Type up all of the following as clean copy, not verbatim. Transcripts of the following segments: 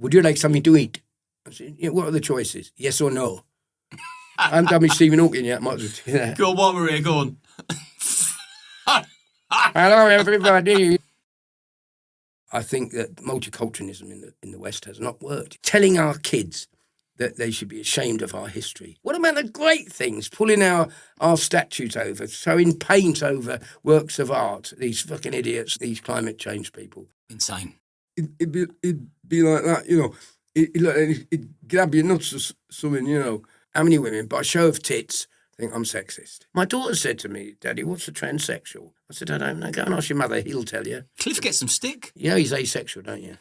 would you like something to eat? I said, yeah, what are the choices? Yes or no? I haven't done me Stephen Hawking yet. Might as well do that. Go on, while we're here, go on. Hello, everybody. I think that multiculturalism in the West has not worked. Telling our kids that they should be ashamed of our history. What about the great things? Pulling our statues over, throwing paint over works of art. These fucking idiots, these climate change people. Insane. It'd be like that, you know. It'd grab your nuts or something, you know. How many women, by a show of tits, think I'm sexist? My daughter said to me, Daddy, what's a transsexual? I said, I don't know. Go and ask your mother. He'll tell you. Cliff gets some stick. You know he's asexual, don't you?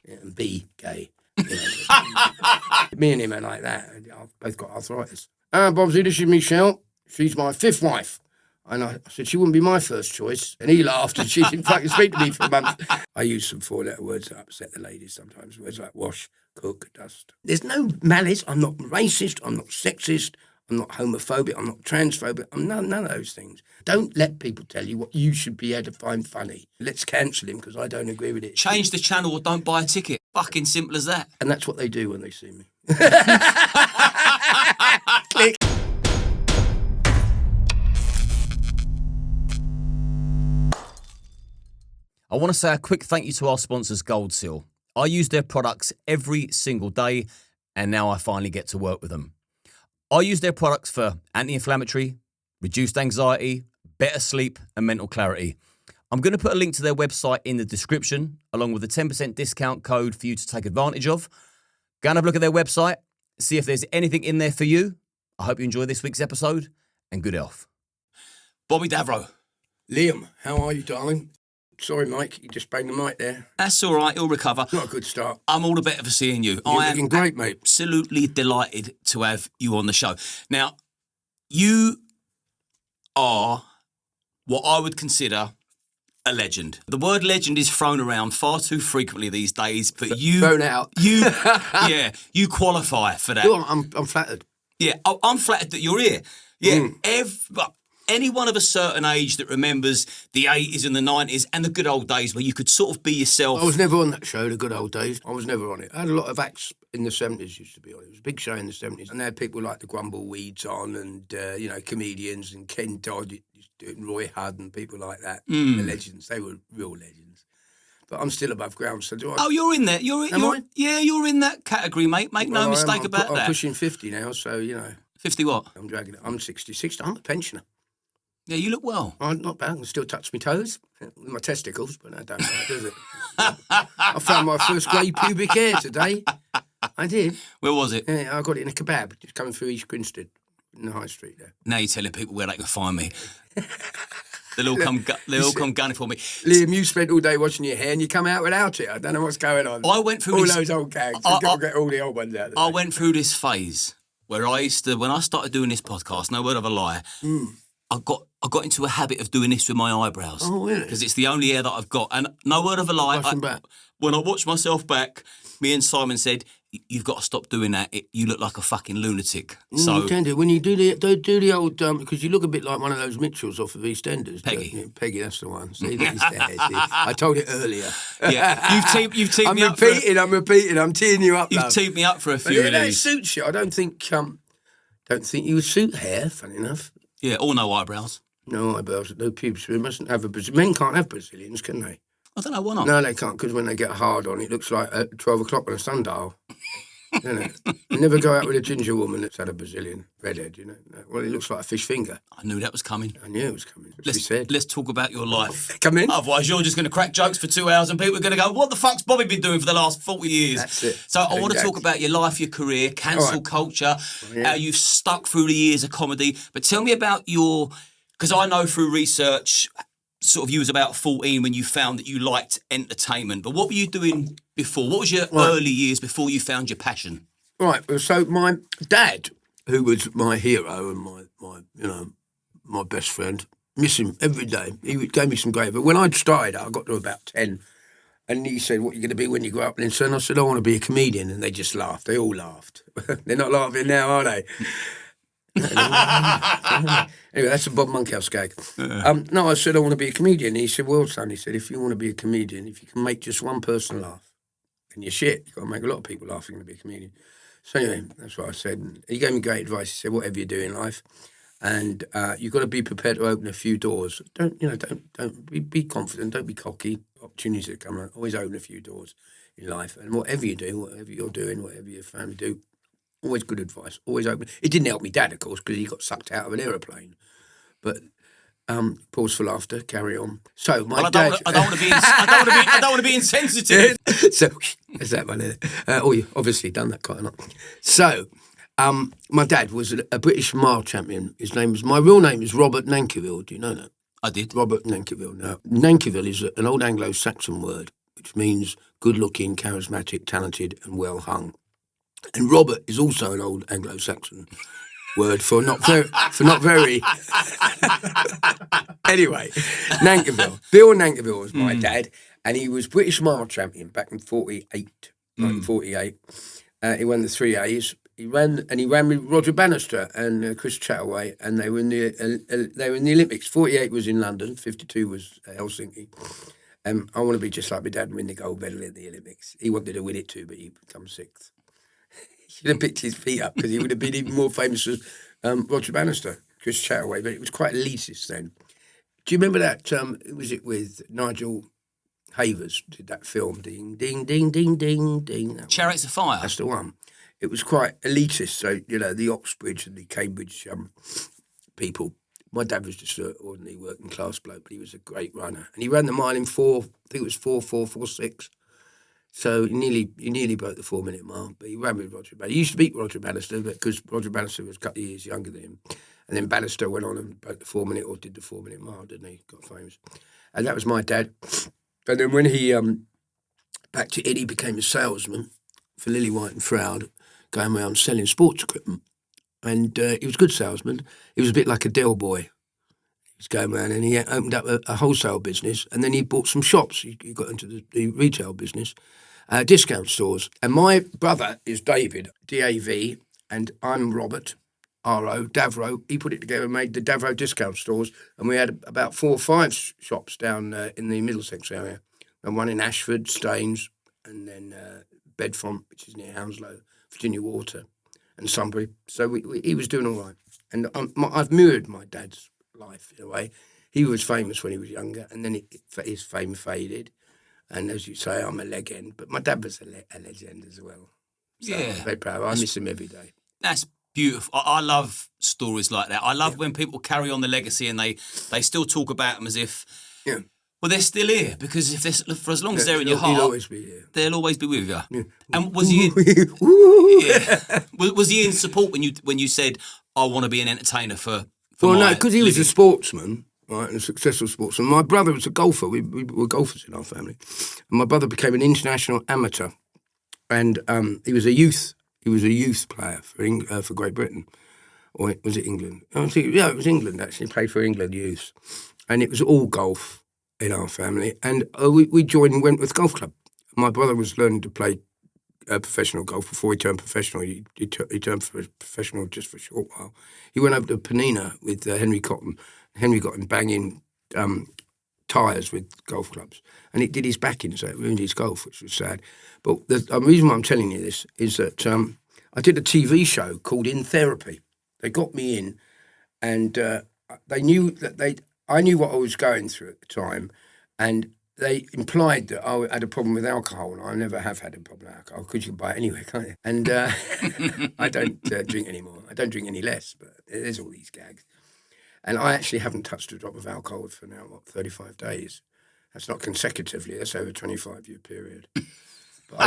Yeah, and B, gay. You know. Me and him are like that. I've both got arthritis. Bobsy, this is Michelle. She's my fifth wife. And I said, she wouldn't be my first choice. And he laughed and she didn't fucking speak to me for a month. I use some four-letter words that upset the ladies sometimes. Words like wash, cook, dust. There's no malice. I'm not racist. I'm not sexist. I'm not homophobic. I'm not transphobic. I'm none of those things. Don't let people tell you what you should be able to find funny. Let's cancel him because I don't agree with it. Change the channel or don't buy a ticket. Fucking simple as that. And that's what they do when they see me. Click. I want to say a quick thank you to our sponsors, Gold Seal. I use their products every single day, and now I finally get to work with them. I use their products for anti-inflammatory, reduced anxiety, better sleep, and mental clarity. I'm going to put a link to their website in the description, along with a 10% discount code for you to take advantage of. Go and have a look at their website, see if there's anything in there for you. I hope you enjoy this week's episode, and good health. Bobby Davro. Liam, how are you, darling? Sorry, Mike, you just banged the mic there. That's all right, he'll recover. Not a good start. I'm all the better for seeing you. You're looking great, mate. Absolutely delighted to have you on the show. Now, you are what I would consider a legend. The word legend is thrown around far too frequently these days, but you... Thrown out. Yeah, you qualify for that. Well, I'm flattered. Yeah, I'm flattered that you're here. Yeah, anyone of a certain age that remembers the 80s and the 90s and the good old days where you could sort of be yourself. I was never on that show, the good old days. I was never on it. I had a lot of acts in the 70s used to be on it. It was a big show in the 70s. And they had people like the Grumbleweeds on and, comedians and Ken Dodd used to do it and Roy Hudd and people like that. The legends. They were real legends. But I'm still above ground, so do I... Oh, you're in there. Am I? Yeah, you're in that category, mate. Make no mistake about that. I'm pushing 50 now, so, 50 what? I'm dragging it. I'm 66. I'm a pensioner. Yeah, you look well. I'm not bad. I can still touch my toes with my testicles, but I don't know, does it? I found my first grey pubic hair today. I did. Where was it? Yeah, I got it in a kebab, just coming through East Grinstead, in the high street there. Now you're telling people where they can find me. They'll all come gunning for me. Liam, you spent all day washing your hair and you come out without it. I don't know what's going on. I went through all those old gags. You've got to get all the old ones out of there. I went through this phase where I used to, when I started doing this podcast, no word of a lie, I got into a habit of doing this with my eyebrows. Oh, really? Because it's the only hair that I've got. And no word of a lie, when I watched myself back, me and Simon said, you've got to stop doing that. You look like a fucking lunatic. So you can do. When you do the old, because you look a bit like one of those Mitchells off of EastEnders. Peggy. Peggy, that's the one. See, he's there. See? I told it earlier. Yeah, you've teed me up. I'm repeating. I'm teeing you up. You've teed me up for a few of these. It suits you. I don't think you would suit hair. Funny enough. Yeah, or no eyebrows. No eyebrows, no pubes. We mustn't have men can't have Brazilians, can they? I don't know, why not? No, they can't, because when they get hard on, it looks like 12 o'clock on a sundial. You never go out with a ginger woman that's had a Brazilian redhead, Well, it looks like a fish finger. I knew that was coming. I knew it was coming. Let's talk about your life. Come in. Otherwise, you're just going to crack jokes for 2 hours and people are going to go, what the fuck's Bobby been doing for the last 40 years? That's it. So I want to talk about your life, your career, cancel culture, how you've stuck through the years of comedy. But tell me about because I know through research, sort of you was about 14 when you found that you liked entertainment. But what were you doing before? What was your early years before you found your passion? Right, so my dad, who was my hero and my best friend, miss him every day. He gave me some great, but when I started, I got to about 10, and he said, what are you going to be when you grow up? And I said, I want to be a comedian, and they just laughed. They all laughed. They're not laughing now, are they? Anyway, that's a Bob Monkhouse gag. No, I said, I want to be a comedian. And he said, well, son, if you want to be a comedian, if you can make just one person laugh, and you're shit. You've got to make a lot of people laugh if you're going to be a comedian. So anyway, that's what I said. And he gave me great advice. He said, whatever you do in life, and you've got to be prepared to open a few doors. Don't be confident. Don't be cocky. Opportunities that come out, always open a few doors in life. And whatever you do, whatever you're doing, whatever your family do, always good advice. Always open. It didn't help me dad, of course, because he got sucked out of an aeroplane. But pause for laughter. Carry on. So my dad. I don't want to be insensitive. So is that one? You obviously done that quite a lot. So my dad was a British mile champion. My real name is Robert Nankerville. Do you know that? I did. Robert Nankerville. Now, Nankerville is an old Anglo-Saxon word which means good-looking, charismatic, talented, and well-hung. And Robert is also an old Anglo-Saxon word for not very. Anyway, Nankerville. Bill Nankerville was my dad, and he was British mile champion back in 1948. He won the 3 A's. He ran with Roger Bannister and Chris Chataway, and they were in the Olympics. 48 was in London, 52 was Helsinki. I want to be just like my dad and win the gold medal in the Olympics. He wanted to win it too, but he became sixth. He should have picked his feet up because he would have been even more famous as Roger Bannister, Chris Chataway, but it was quite elitist then. Do you remember that? Was it with Nigel Havers did that film? Ding, ding, ding, ding, ding, ding. Chariots of Fire. That's the one. It was quite elitist. So, the Oxbridge and the Cambridge people. My dad was just an ordinary working class bloke, but he was a great runner. And he ran the mile in 4:46. So he nearly broke the 4-minute mile, but he ran with Roger Bannister. He used to beat Roger Bannister because Roger Bannister was a couple of years younger than him. And then Bannister went on and broke the 4-minute or did the 4-minute mile, didn't he? Got famous. And that was my dad. And then when he, back to it, he became a salesman for Lily White and Froud, going around selling sports equipment. And he was a good salesman. He was a bit like a Del boy. He was going around and he opened up a wholesale business, and then he bought some shops. He got into the retail business. Discount stores. And my brother is David, D-A-V, and I'm Robert, R-O, Davro. He put it together and made the Davro discount stores, and we had about 4 or 5 shops down in the Middlesex area, and one in Ashford, Staines, and then Bedfont, which is near Hounslow, Virginia Water, and Sunbury. So he was doing all right. And I've mirrored my dad's life in a way. He was famous when he was younger, and then his fame faded. And as you say, I'm a legend, but my dad was a legend as well. So I'm very proud. I miss him every day. That's beautiful. I love stories like that. I love when people carry on the legacy and they still talk about them as if, well, they're still here, because if for as long as they're in your heart, they'll always be here. They'll always be with you. Yeah. And was he? Was he in support when you said, "I want to be an entertainer for"? Well, no, because he was a sportsman. Right, and a successful sportsman. My brother was a golfer. We were golfers in our family. And my brother became an international amateur, and he was a youth player for Great Britain, or was it England? It was England actually. He played for England youths, and it was all golf in our family. And we joined Wentworth Golf Club. My brother was learning to play professional golf before he turned professional. He turned professional just for a short while. He went over to Penina with Henry Cotton. Henry got him banging tyres with golf clubs, and it did his back in, so it ruined his golf, which was sad. But the reason why I'm telling you this is that I did a TV show called In Therapy. They got me in, and they knew that I knew what I was going through at the time, and they implied that I had a problem with alcohol, and I never have had a problem with alcohol, because you can buy it anywhere, can't you? And I don't drink anymore. I don't drink any less, but there's all these gags. And I actually haven't touched a drop of alcohol for now, 35 days. That's not consecutively, that's over a 25-year period. But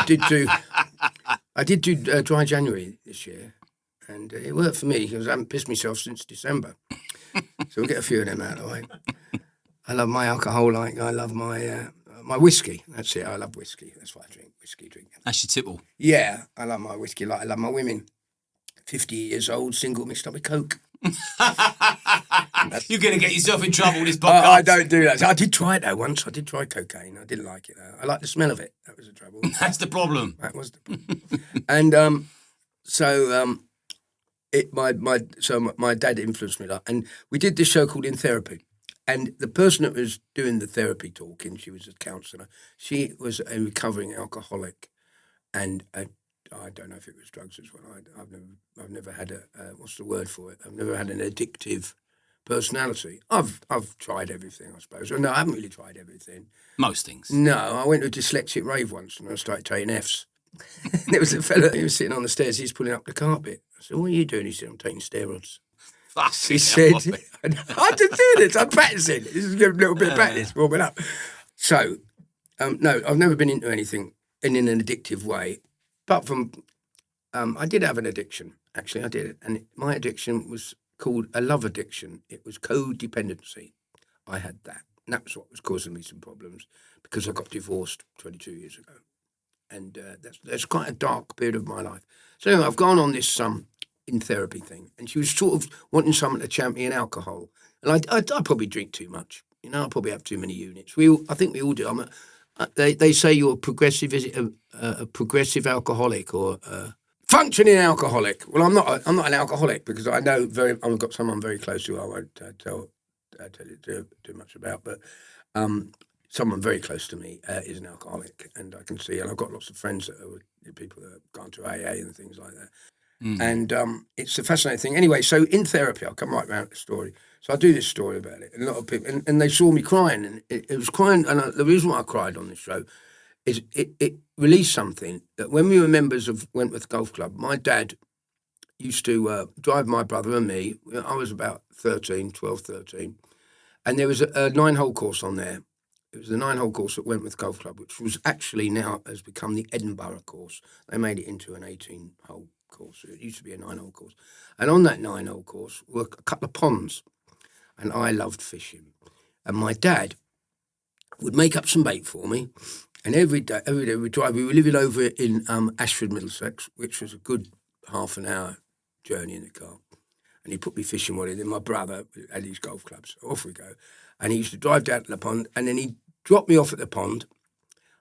I did do dry January this year, and it worked for me, because I haven't pissed myself since December. So we'll get a few of them out of the way. I love my alcohol like I love my whiskey. That's it, I love whiskey. That's what I drink, whiskey drinking. That's your tipple. Yeah, I love my whiskey like I love my women. 50 years old, single, mixed up with Coke. You're going to get yourself in trouble with this podcast. I don't do that. I did try it though once. I did try cocaine. I didn't like it though. I like the smell of it. That was the trouble. That's the problem. That was the problem. And my dad influenced me a lot. And we did this show called In Therapy. And the person that was doing the therapy talking, she was a counsellor. She was a recovering alcoholic. And I don't know if it was drugs as well. I've never had what's the word for it? I've never had an addictive personality. I've tried everything, I suppose. No, I haven't really tried everything. Most things. No, I went to a dyslexic rave once and I started taking Fs. There was a fella who was sitting on the stairs. He's pulling up the carpet. I said, "What are you doing?" He said, "I'm taking steroids." He said, "I just do this. I'm practicing. This is a little bit of practice, warming up." So, no, I've never been into anything in an addictive way. Apart from, I did have an addiction. Actually, I did, and my addiction was called a love addiction. It was codependency. I had that. And that was what was causing me some problems because I got divorced 22 years ago. And that's quite a dark period of my life. So anyway, I've gone on this in therapy thing. And she was sort of wanting someone to champion alcohol. And I probably drink too much. You know, I probably have too many units. I think we all do. They say you're progressive. Is it a progressive alcoholic or functioning alcoholic? Well, I'm not an alcoholic because I know I've got someone very close to who I won't tell you too much about, but someone very close to me is an alcoholic, and I can see, and I've got lots of friends that are people that have gone to AA and things like that. And it's a fascinating thing. Anyway, so in therapy, I'll come right round to the story. So I do this story about it, and a lot of people, and they saw me crying, and it was crying, and the reason why I cried on this show is it released something that when we were members of Wentworth Golf Club, my dad used to drive my brother and me. I was about 12, 13, and there was a 9-hole course on there. It was the 9-hole course at Wentworth Golf Club, which was actually now has become the Edinburgh course. They made it into an 18-hole course. It used to be a 9-hole course. And on that 9-hole course were a couple of ponds. And I loved fishing. And my dad would make up some bait for me. And every day we'd drive. We were living over in Ashford, Middlesex, which was a good half an hour journey in the car. And he put me fishing one day. Then my brother had his golf clubs. So off we go. And he used to drive down to the pond. And then he'd drop me off at the pond.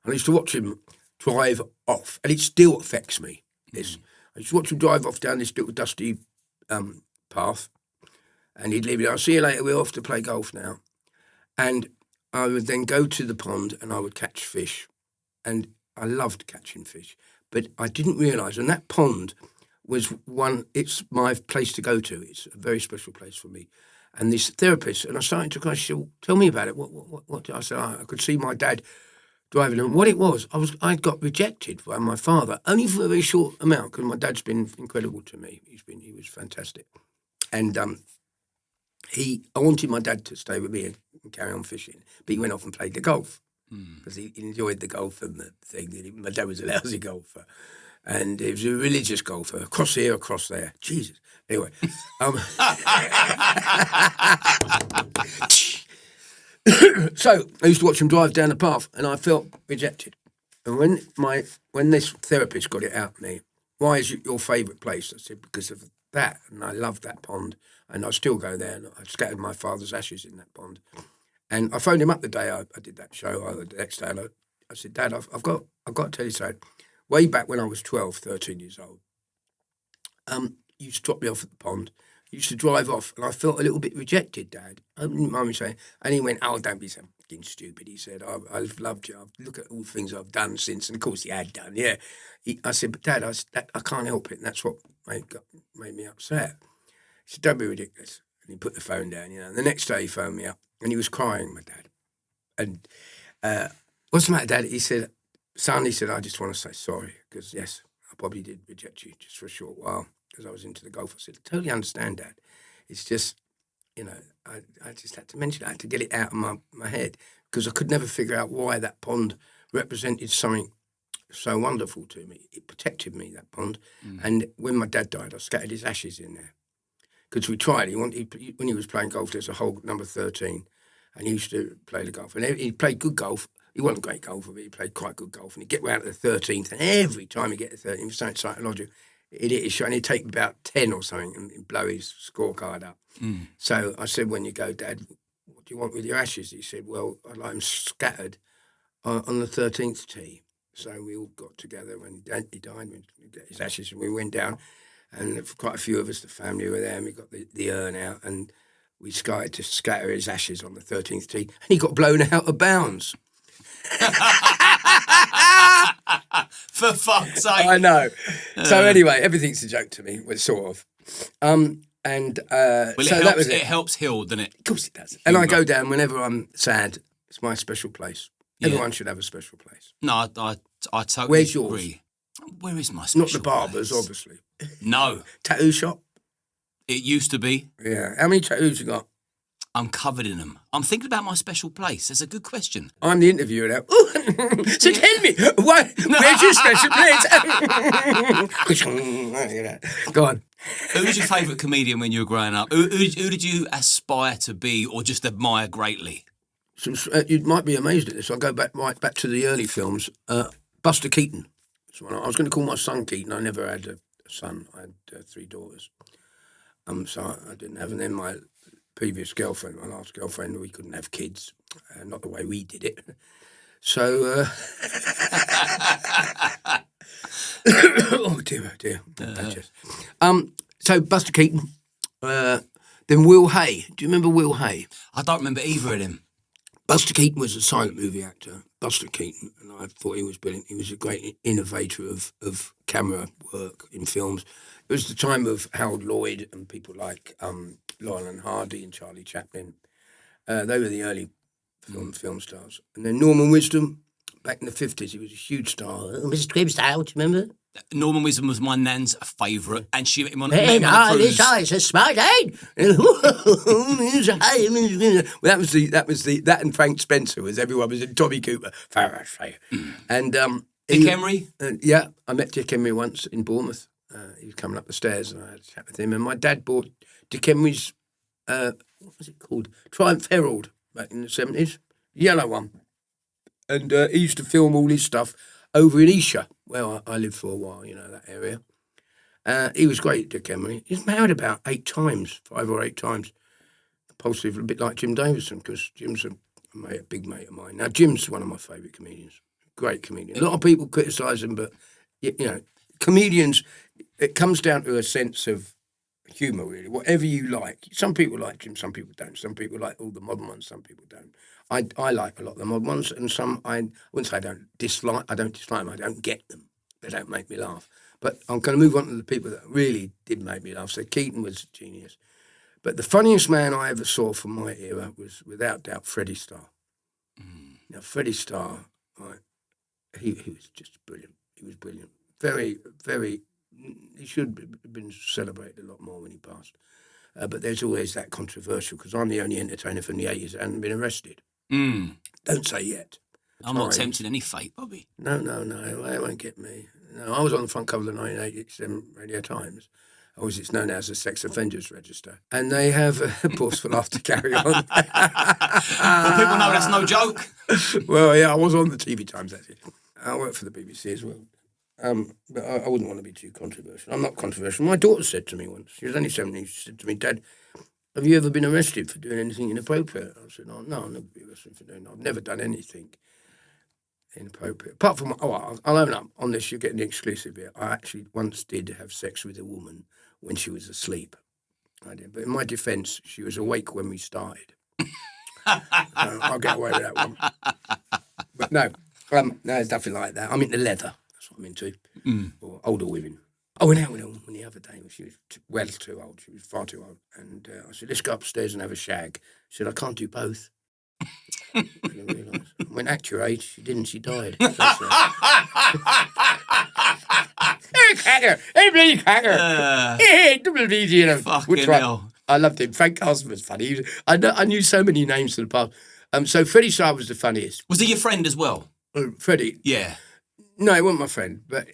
And I used to watch him drive off. And it still affects me, this. I used to watch him drive off down this little dusty path. And he'd leave me. "I'll see you later. We're off to play golf now." And I would then go to the pond and I would catch fish. And I loved catching fish. But I didn't realise, and that pond was it's my place to go to. It's a very special place for me. And this therapist, and I started to cry. She said, "Well, tell me about it. What?" I said, "I could see my dad driving." And what it was, I'd got rejected by my father, only for a very short amount, because my dad's been incredible to me. He was fantastic. And I wanted my dad to stay with me and carry on fishing, but he went off and played the golf because he enjoyed the golf and the thing. My dad was a lousy golfer, and he was a religious golfer, across here, across there. Jesus. Anyway. So I used to watch him drive down the path, and I felt rejected. And when this therapist got it out of me, "Why is it your favourite place?" I said, "Because of that, and I love that pond, and I still go there, and I scattered my father's ashes in that pond." And I phoned him up the day I did that show, the next day, and I said, "Dad, I've got to tell you something. Way back when I was 12, 13 years old, you used to drop me off at the pond. You used to drive off, and I felt a little bit rejected, Dad." I didn't mind me saying. And he went, "Oh, don't be so fucking stupid." He said, "I've loved you. Look at all the things I've done since." And of course he had done, yeah. I said, "But Dad, I can't help it." And that's what made me upset. He said, "Don't be ridiculous." And he put the phone down, you know. And the next day he phoned me up, and he was crying, my dad. And, "What's the matter, Dad?" He said, "Son," he said, "I just want to say sorry, because, yes, I probably did reject you just for a short while, because I was into the golf." I said, "I totally understand, Dad. It's just, you know, I just had to mention it. I had to get it out of my head, because I could never figure out why that pond represented something so wonderful to me. It protected me, that pond. And when my dad died, I scattered his ashes in there. Because we tried. When he was playing golf, there's a hole number 13, and he used to play the golf. And he played good golf. He wasn't a great golfer, but he played quite good golf. And he'd get round to the 13th, and every time he'd get to 13th, it was something psychological. He'd hit his shot, and he'd take about 10 or something and blow his scorecard up. So I said, "When you go, Dad, what do you want with your ashes?" He said, "Well, I'd like them scattered on the 13th tee." So we all got together when he died, we got his ashes, and we went down. And for quite a few of us, the family were there, and we got the urn out, and we started to scatter his ashes on the 13th tee, and he got blown out of bounds. For fuck's sake. I know. So anyway, everything's a joke to me, well, sort of. So that was it. It helps heal, doesn't it? Of course it does. And I go down whenever I'm sad. It's my special place. Yeah. Everyone should have a special place. No, I totally Where's yours? agree. Where is my special Not the barber's, place? obviously. No. Tattoo shop? It used to be. Yeah. How many tattoos you got? I'm covered in them. I'm thinking about my special place. That's a good question. I'm the interviewer now. So tell me, where's your special place? Go on. Who was your favourite comedian when you were growing up? Who did you aspire to be or just admire greatly? You might be amazed at this. I'll go right back to the early films. Buster Keaton. I was going to call my son Keaton. I never had a son. I had 3 daughters. So I didn't have. And then my previous girlfriend, my last girlfriend, we couldn't have kids. Not the way we did it. So... oh, dear. So Buster Keaton. Then Will Hay. Do you remember Will Hay? I don't remember either of them. Buster Keaton was a silent movie actor. Buster Keaton, and I thought he was brilliant. He was a great innovator of camera work in films. It was the time of Harold Lloyd and people like Laurel and Hardy and Charlie Chaplin. They were the early film stars. And then Norman Wisdom, back in the 50s, he was a huge star. Mrs. Grimsdale, do you remember? Norman Wisdom was my nan's favourite, and she met him on the cruise. This is a smart head. That and Frank Spencer was everyone was in Tommy Cooper. And Dick Emery? Yeah, I met Dick Emery once in Bournemouth. He was coming up the stairs, and I had a chat with him. And my dad bought Dick Emery's what was it called? Triumph Herald back in the 70s, yellow one. And he used to film all his stuff over in Esher, where I lived for a while, that area. He was great, Dick Emery. He's married about 8 times, 5 or 8 times. Impulsive, a bit like Jim Davidson, because Jim's a big mate of mine. Now, Jim's one of my favourite comedians. Great comedian. A lot of people criticise him, but, comedians, it comes down to a sense of humour, really. Whatever you like. Some people like Jim, some people don't. Some people like all the modern ones, some people don't. I like a lot of the modern ones, and some I wouldn't say I don't dislike them, I don't get them. They don't make me laugh. But I'm going to move on to the people that really did make me laugh. So Keaton was a genius. But the funniest man I ever saw from my era was, without doubt, Freddie Starr. Now, Freddie Starr, he was just brilliant. He was brilliant. Very, very, he should have been celebrated a lot more when he passed. But there's always that controversial, because I'm the only entertainer from the 80s that hasn't been arrested. Don't say yet. I'm not tempting any fate, Bobby. No, it won't get me. No, I was on the front cover of the 1987 Radio Times, or as it's known as the Sex Offenders Register, and they have a pause for laughter carry on. Well, people know that's no joke. Well, yeah, I was on the TV Times, actually. I work for the BBC as well. But I wouldn't want to be too controversial. I'm not controversial. My daughter said to me once, she was only 17, she said to me, Dad, have you ever been arrested for doing anything inappropriate? I said, no, I've never been arrested for doing that. I've never done anything inappropriate. Apart from, I'll own up on this, you're getting the exclusive here. I actually once did have sex with a woman when she was asleep. I did. But in my defence, she was awake when we started. I'll get away with that one. But no, there's nothing like that. I'm into leather. That's what I'm into. Or older women. I went out with a woman the other day when she was too old. She was far too old. And I said, let's go upstairs and have a shag. She said, I can't do both. I didn't realise. I went, act your age. She didn't. She died. Hey, cracker. Hey, bloody cracker. Hey, double easy, Fucking hell. I loved him. Frank Carlson was funny. I knew so many names from the past. So Freddie Starr was the funniest. Was he your friend as well? Freddie? Yeah. No, he wasn't my friend, but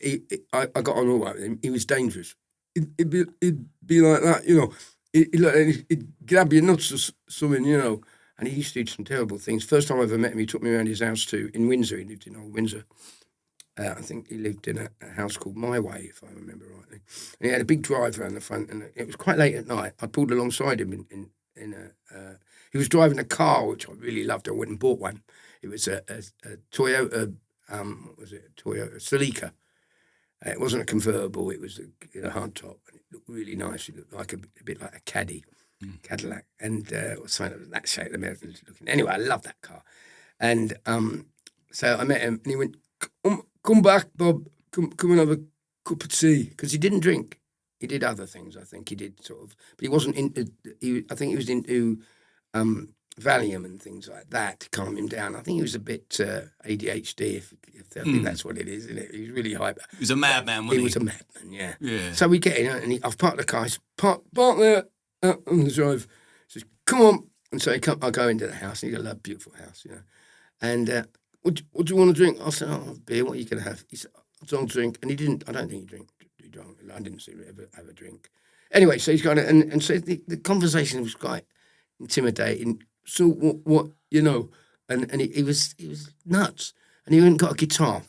I got on all right with him. He was dangerous. He'd be like that, He'd grab your nuts or something, And he used to do some terrible things. First time I ever met him, he took me around his house in Windsor. He lived in Old Windsor. I think he lived in a house called My Way, if I remember rightly. And he had a big drive around the front, and it was quite late at night. I pulled alongside him he was driving a car, which I really loved. I went and bought one. It was a Toyota, Toyota Celica. It wasn't a convertible, it was a hard top, and it looked really nice. It looked like a bit like a Caddy, Cadillac, and something like that shape, Americans looking. Anyway, I love that car. And so I met him, and he went, come back, Bob. Come and have a cup of tea. Because he didn't drink. He did other things, I think. He did sort of... But he wasn't into... I think he was into Valium and things like that to calm him down. I think he was a bit ADHD, if I think that's what it is, isn't it? He was really hyper. He was a madman, wasn't he? He was a madman, yeah. Yeah. So we get in, and I've parked the car. He's parked there on the drive. He says, come on. And so I go into the house, and he's got a beautiful house, you know. And what do you want to drink? I said, beer, what are you going to have? He said, I don't drink. And he didn't, I don't think he drank. I didn't see him ever have a drink. Anyway, so he's got it, and so the conversation was quite intimidating. So what you know, and he was nuts, and he went and got a guitar.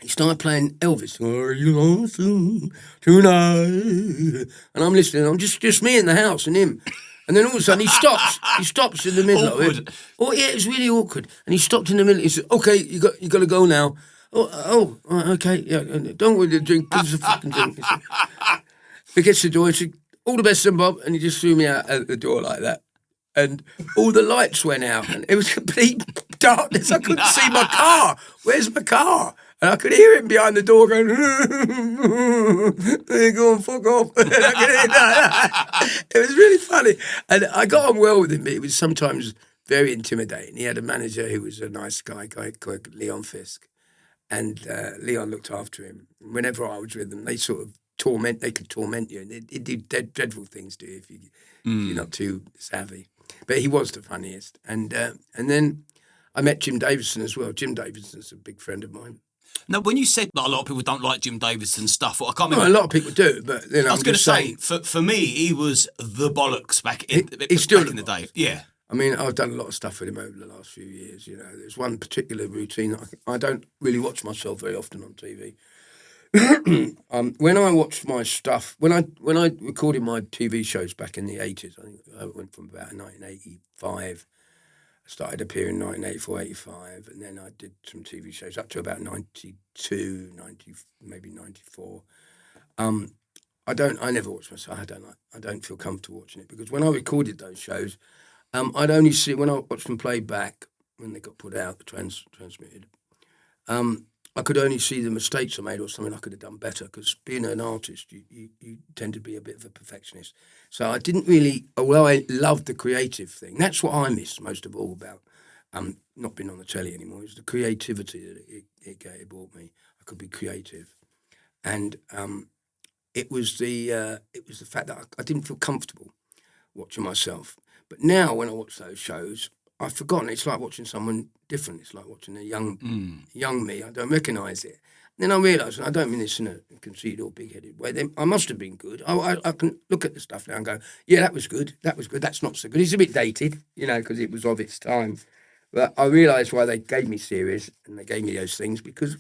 He started playing Elvis. Are you lonesome tonight? And I'm listening. I'm just me in the house and him. And then all of a sudden he stops. He stops in the middle of it. Oh yeah, it was really awkward. And he stopped in the middle. He said, "Okay, you got to go now." Okay, yeah. Don't worry, the drink. Give us a fucking drink. He gets the door. He said, "All the best, son, Bob." And he just threw me out the door like that. And all the lights went out, and it was complete darkness. I couldn't see my car. Where's my car? And I could hear him behind the door going, "There you go, and fuck off." And I could hear that. It was really funny. And I got on well with him, but it was sometimes very intimidating. He had a manager who was a nice guy called Liam Tuffs. And Leon looked after him. Whenever I was with them, they sort of could torment you. And it did dreadful things to you if you're not too savvy. But he was the funniest. And then I met Jim Davidson as well. Jim Davidson's a big friend of mine. Now, when you said that a lot of people don't like Jim Davidson's stuff, I can't remember. Well, a lot of people do, but you know, I was going to say, for me, he was the bollocks back in the day. Yeah. I mean, I've done a lot of stuff with him over the last few years, you know. There's one particular routine. I don't really watch myself very often on TV. When I watched my stuff, when I recorded my TV shows back in the 80s, I think I went from about 1985. I started appearing in 1984, 85, and then I did some TV shows up to about 92, 90, maybe 94. I never watch myself. I don't feel comfortable watching it because when I recorded those shows, I'd only see when I watched them play back when they got put out, transmitted. I could only see the mistakes I made or something I could have done better because being an artist, you tend to be a bit of a perfectionist. So I didn't really, although I loved the creative thing, that's what I miss most of all about not being on the telly anymore, is the creativity that it brought me. I could be creative. And it was the fact that I didn't feel comfortable watching myself. But now when I watch those shows, I've forgotten. It's like watching someone different. It's like watching a young me. I don't recognise it. And then I realised, and I don't mean this in a conceited or big-headed way, I must have been good. I can look at the stuff now and go, yeah, that was good. That's not so good. It's a bit dated, you know, because it was of its time. But I realised why they gave me series and they gave me those things because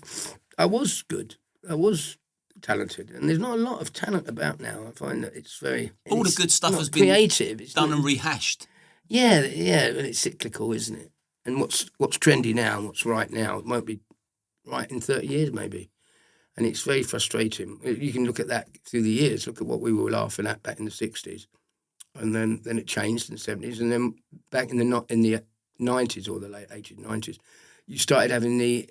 I was good. I was talented, and there's not a lot of talent about now. I find that it's very all the good stuff has been creative. It's done and rehashed. Yeah, and it's cyclical, isn't it? And what's trendy now and what's right now, it won't be right in 30 years maybe, and it's very frustrating. You can look at that through the years. Look at what we were laughing at back in the 60s, and then it changed in the 70s, and then back in the 90s or the late 80s, 90s. You started having the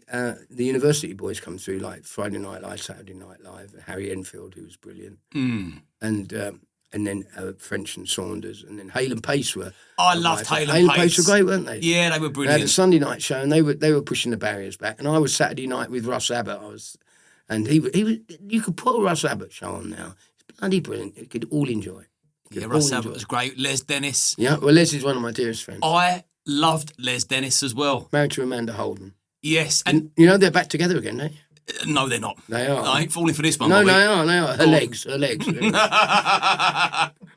university boys come through, like Friday Night Live, Saturday Night Live, Harry Enfield, who was brilliant, and then French and Saunders, and then Hale and Pace were. I loved Hale and Pace. Hale and Pace were great, weren't they? Yeah, they were brilliant. They had a Sunday night show, and they were pushing the barriers back. And I was Saturday night with Russ Abbott. He was. You could put a Russ Abbott show on now. It's bloody brilliant. You could all enjoy. Russ Abbott was great. Les Dennis. Yeah, well, Les is one of my dearest friends. I loved Les Dennis as well. Married to Amanda Holden. Yes. And you know, they're back together again, eh? No, they're not. They are. I ain't falling for this one. No, they are. Her legs.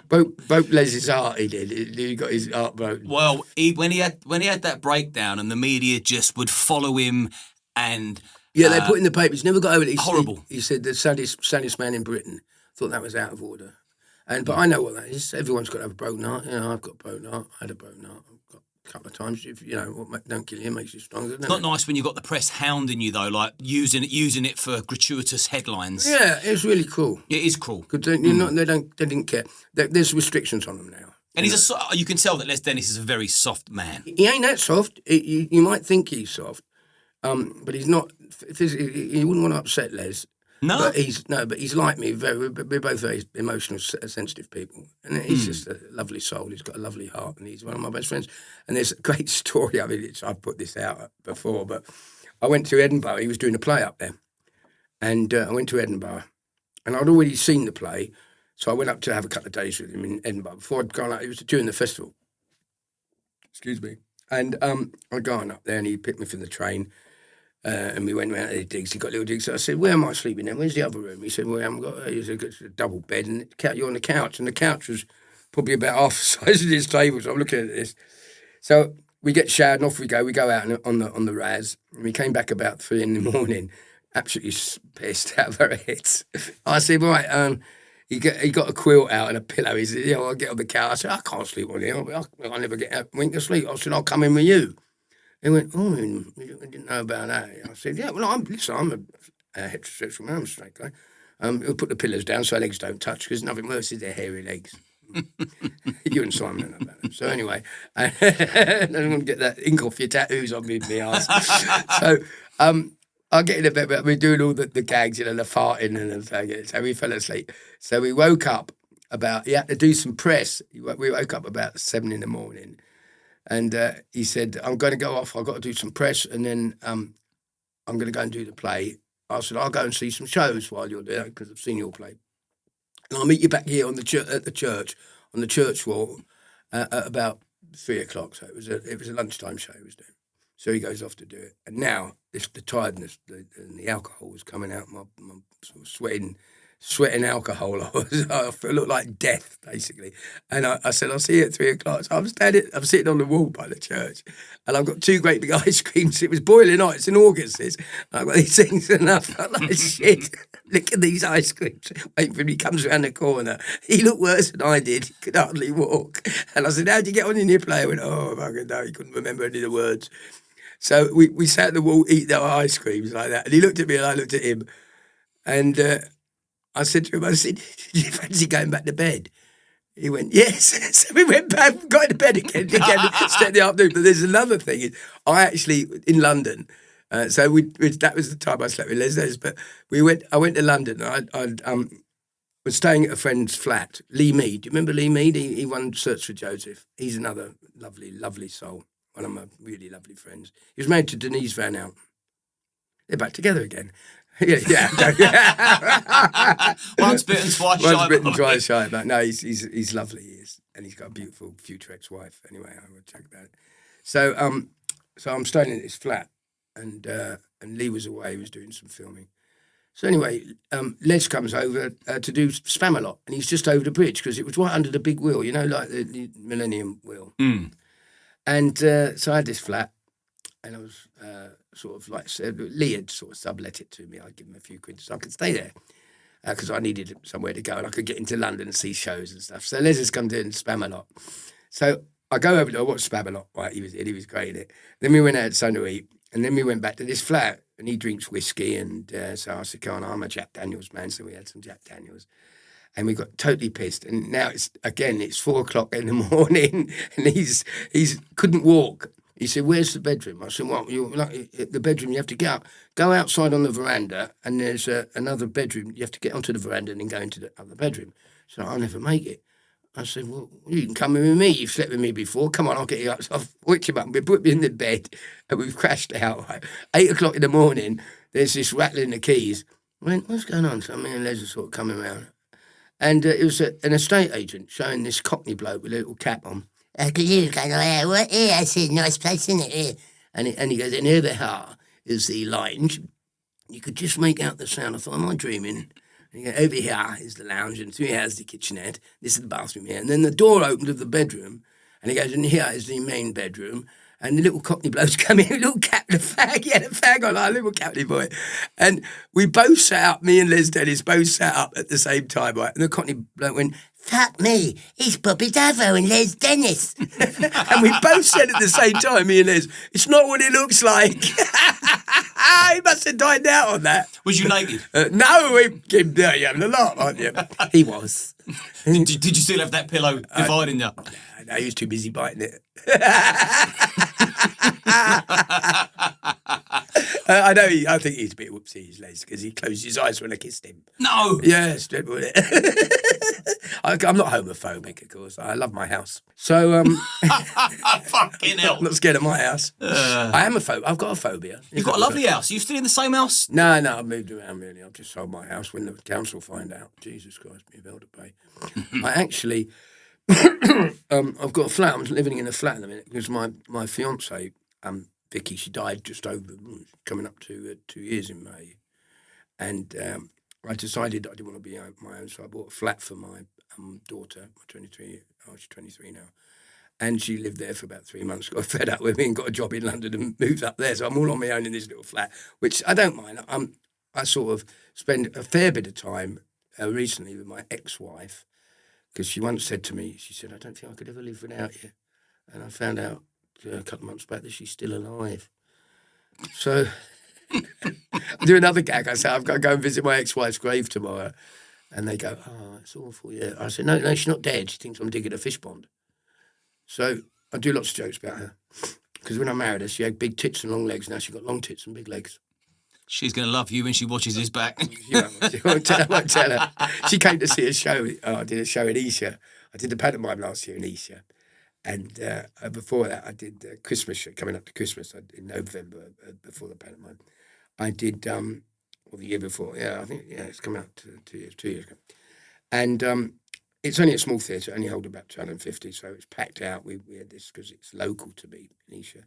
Broke Les's heart, he did. He got his heart broken. Well, when he had that breakdown and the media just would follow him and... Yeah, they put in the papers. Never got over it. Horrible. He said the saddest man in Britain. Thought that was out of order. But I know what that is. Everyone's got to have a broken heart. You know, I've got a broken heart. I had a broken heart. I've got a couple of times. If you know, what don't kill you makes you stronger. It's not nice when you've got the press hounding you though, like using it for gratuitous headlines. Yeah, it's really cruel. It is cruel. Because they didn't care. There's restrictions on them now. And you can tell that Les Dennis is a very soft man. He ain't that soft. You might think he's soft, But he's not. He wouldn't want to upset Les. No, but he's like me. We're both very emotional, sensitive people, and he's just a lovely soul. He's got a lovely heart, and he's one of my best friends. And there's a great story. I mean, I've put this out before, but I went to Edinburgh. He was doing a play up there, and I went to Edinburgh, and I'd already seen the play, so I went up to have a couple of days with him in Edinburgh before I'd gone out. It was during the festival. Excuse me. And I'd gone up there, and he picked me from the train. And we went round to the digs. He got little digs. So I said, "Where am I sleeping then? Where's the other room?" He said, "Well, I haven't got." He said, "It's a double bed, and you're on the couch." And the couch was probably about half the size of this table. So I'm looking at this. So we get showered and off we go. We go out on the RAS. And we came back about 3 a.m, absolutely pissed out of our heads. I said, "Right." He got a quilt out and a pillow. He said, "Yeah, well, I'll get on the couch." I said, "I can't sleep on here. I'll never get a wink of sleep." I said, "I'll come in with you." He went, "Oh, I didn't know about that." I said, "Yeah, well, I'm a heterosexual man, I'm a straight guy. We'll put the pillows down so our legs don't touch, because nothing worse is their hairy legs." You and Simon don't know about them. So anyway, I don't want to get that ink off your tattoos on me ass. So I get in the bed, but we're doing all the gags, the farting and the so we fell asleep. So we woke up he had to do some press. We woke up about 7 a.m. And he said, "I'm going to go off. I've got to do some press, and then I'm going to go and do the play." I said, "I'll go and see some shows while you're there, because I've seen your play. And I'll meet you back here at the church, on the church wall, at about 3 o'clock." So it was a lunchtime show he was doing. So he goes off to do it. And now, the tiredness and the alcohol was coming out, my sort of sweating alcohol. I looked like death, basically. And I said, "I'll see you at 3 o'clock. So I'm sitting on the wall by the church, and I've got 2 great big ice creams. It was boiling hot. It's in August. I've got these things, and I felt like shit. Look at these ice creams. Waiting for him. He comes around the corner. He looked worse than I did. He could hardly walk. And I said, "How'd you get on in your play?" I went, "Oh, fucking no." He couldn't remember any of the words. So we sat at the wall eating our ice creams like that. And he looked at me, and I looked at him. And I said to him, "Did you fancy going back to bed?" He went, "Yes." So we went back, got to bed again, stayed in the afternoon. But there's another thing. I actually, in London, so that was the time I slept with Les. But I went to London. I was staying at a friend's flat, Lee Mead. Do you remember Lee Mead? He won Search for Joseph. He's another lovely, lovely soul. One of my really lovely friends. He was married to Denise Van Out. They're back together again. Yeah. Once bitten, twice shy. Once bitten, twice shy. But no, he's lovely. He is, and he's got a beautiful future ex-wife. Anyway, I will check that. So I'm staying in his flat, and Lee was away. He was doing some filming. So anyway, Les comes over to do Spamalot, and he's just over the bridge because it was right under the big wheel, like the Millennium Wheel. Mm. And so I had this flat, and I was sort of like, Lee had sort of sublet it to me. I'd give him a few quid so I could stay there because I needed somewhere to go and I could get into London and see shows and stuff. So Les has come doing Spamalot. So I go over to watch Spamalot. Right, he was great in it. Then we went out something to eat, and then we went back to this flat, and he drinks whiskey, and so I said, "Come on, I'm a Jack Daniels man," so we had some Jack Daniels. And we got totally pissed. And now it's 4 o'clock in the morning, and he's couldn't walk. He said, "Where's the bedroom?" I said, "Well, the bedroom, you have to go outside on the veranda, and there's another bedroom. You have to get onto the veranda and then go into the other bedroom." So "I'll never make it." I said, "Well, you can come in with me. You've slept with me before. Come on, I'll get you up." So I've waked him up. We put me in the bed, and we've crashed out. Right? 8 o'clock in the morning, there's this rattling the keys. I went, "What's going on?" So me and Les are sort of coming around. And it was an estate agent showing this Cockney bloke with a little cap on. "What here?" I said, "Nice place, isn't it?" Here. And he goes, "And here is the lounge. You could just make out the sound. I thought, am I dreaming?" And he goes, "Over here is the lounge, and through here is the kitchenette. This is the bathroom here." And then the door opened of the bedroom, and he goes, "And here is the main bedroom." And the little Cockney bloke's come in, a little cap and a fag. He had a fag on, like a little Cockney boy. And we both sat up, me and Les Dennis both sat up at the same time, right? And the Cockney bloke went, "Fuck me, it's Bobby Davro and Les Dennis." And we both said at the same time, me and Les, "It's not what it looks like." He must have died out on that. Was you naked? No, you're having a laugh, aren't you? He was. Did you still have that pillow dividing you? No, he was too busy biting it. I know. I think he's a bit whoopsie, his legs, because he closed his eyes when I kissed him. No. Yes, dreadful. I'm not homophobic, of course. I love my house. So, Fucking hell. I'm not scared of my house. I am a phobia. I've got a phobia. You've got a lovely house. Are you still in the same house? No, I've moved around, really. I've just sold my house when the council find out. Jesus Christ, me able to pay. I actually, I've got a flat. I'm living in a flat at the minute because my fiancée, Vicky, she died just over, coming up to 2 years in May. And I decided I didn't want to be on my own, so I bought a flat for my daughter, she's 23 now. And she lived there for about 3 months, got fed up with me and got a job in London and moved up there. So I'm all on my own in this little flat, which I don't mind. I sort of spend a fair bit of time recently with my ex-wife, because she once said to me, she said, I don't think I could ever live without you. And I found out a couple of months back that she's still alive. So I do another gag. I say, I've got to go and visit my ex-wife's grave tomorrow. And they go, oh, it's awful, yeah. I said, no, she's not dead. She thinks I'm digging a fish pond. So I do lots of jokes about her. Because when I married her, she had big tits and long legs. Now she's got long tits and big legs. She's going to love you when she watches this back. She won't tell her. She came to see a show. I did a show in 𝐬𝐮𝐬𝐽. I did the pantomime last year in 𝐬𝐮𝐬𝐽. And before that, I did the Christmas show, coming up to Christmas in November, before the pantomime. I did, or the year before, it's come out 2 years ago. And it's only a small theatre, only hold about 250, so it's packed out. We had this because it's local to me, in 𝐬𝐮𝐬𝐽.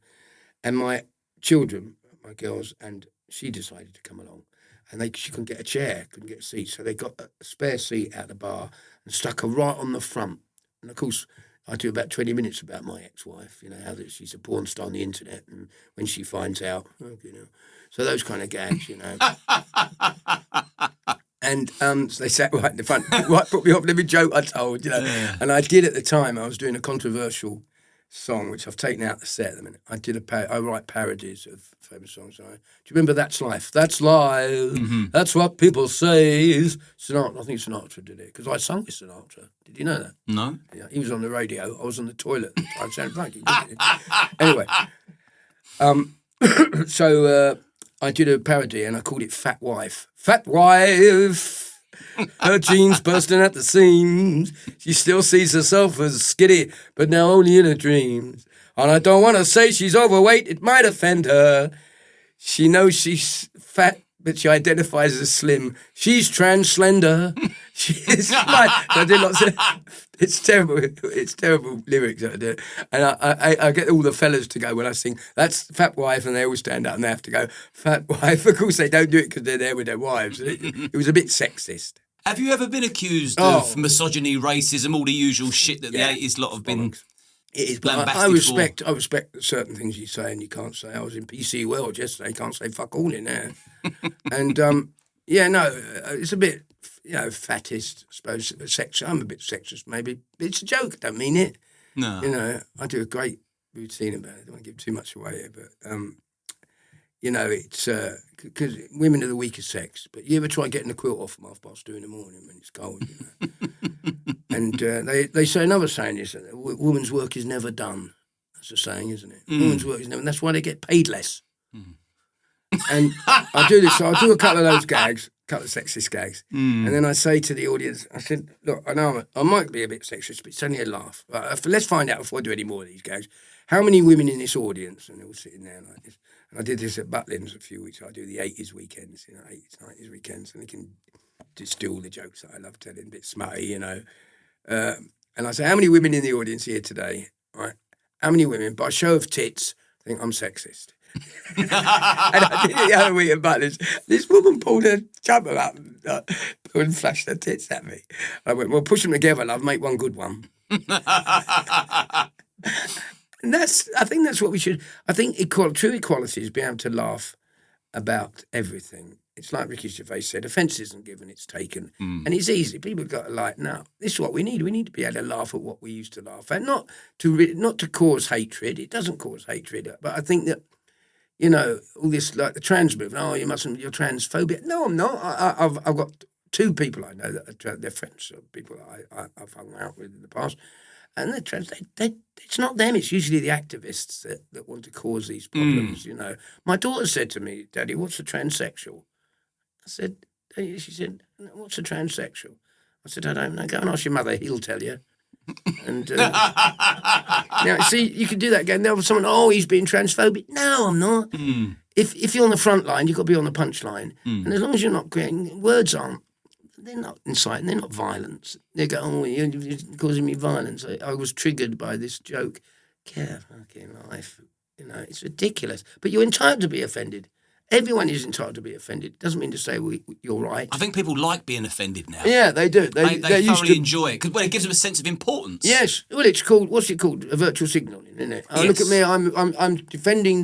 And my children, my girls, and she decided to come along. And she couldn't get a chair, couldn't get a seat, so they got a spare seat out the bar and stuck her right on the front. And of course, I do about 20 minutes about my ex-wife, how that she's a porn star on the internet, and when she finds out, so those kind of gags, And so they sat right in the front, right, put me off every joke I told, Yeah. And I did at the time, I was doing a controversial song, which I've taken out the set at the minute. I write parodies of famous songs. Do you remember That's Life? That's life. Mm-hmm. That's what people say. Sinatra, I think Sinatra did it, because I sung with Sinatra. Did you know that? No. Yeah, he was on the radio. I was on the toilet. I sounded funky. Anyway, so I did a parody and I called it Fat Wife. Fat Wife. Her jeans bursting at the seams. She still sees herself as skinny, but now only in her dreams. And I don't want to say she's overweight, it might offend her. She knows she's fat, but she identifies as slim. She's trans slender. She is fine. So I did lots of. It's terrible. It's terrible lyrics that I do, and I get all the fellas to go when I sing. That's Fat Wife, and they all stand up and they have to go Fat Wife. Of course, they don't do it because they're there with their wives. It was a bit sexist. Have you ever been accused of misogyny, racism, all the usual shit that the 80s lot have been? It is, but I respect certain things you say and you can't say. I was in PC World yesterday. Can't say fuck all in there, and it's a bit fattest, I suppose. I'm a bit sexist, maybe. It's a joke. I don't mean it. No, I do a great routine about it. I don't want to give too much away here, but it's because women are the weakest sex. But you ever try getting the quilt off from 2:30 in the morning when it's cold? And they say another saying is that a woman's work is never done. That's a saying, isn't it? Woman's work is never, and that's why they get paid less. And I do this, so I do a couple of those gags, a couple of sexist gags, and then I say to the audience, I said, look, I know I might be a bit sexist, but it's only a laugh. Let's find out before I do any more of these gags, how many women in this audience, and they're all sitting there like this, and I did this at Butlins a few weeks ago. I do the 80s weekends, 80s, 90s weekends, and they can just do all the jokes that I love telling, a bit smutty, and I say, how many women in the audience here today, right? How many women, by show of tits, think I'm sexist? And I did it the other week at Butlins. This woman pulled her jumper up and flashed her tits at me. I went, well, push them together, love, make one good one. And I think that's what we should. I think true equality is being able to laugh about everything. It's like Ricky Gervais said, offence isn't given, it's taken. And it's easy. People have got to no, this is what we need. We need to be able to laugh at what we used to laugh at, not to cause hatred. It doesn't cause hatred. But I think that, all this, like the trans movement, you're transphobic. No, I'm not. I've got two people I know that they're friends, people that I've hung out with in the past. And it's not them. It's usually the activists that want to cause these problems. You know, my daughter said to me, "Daddy, what's a transsexual?" I said, she said, "What's a transsexual?" I said, "I don't know. Go and ask your mother. He'll tell you." And now, see, you can do that again. Now, someone, "Oh, he's being transphobic." No, I'm not. If you're on the front line, you've got to be on the punch line. And as long as you're not creating, words they're not inciting, they're not violence. They go, "Oh, you're causing me violence. I was triggered by this joke." Care fucking life. You know, it's ridiculous. But you're entitled to be offended. Everyone is entitled to be offended. Doesn't mean to say you're right. I think people like being offended now. Yeah, they do. They thoroughly enjoy it because it gives them a sense of importance. Yes. Well, it's called, what's it called? A virtual signalling, isn't it? Oh, yes. Look at me. I'm defending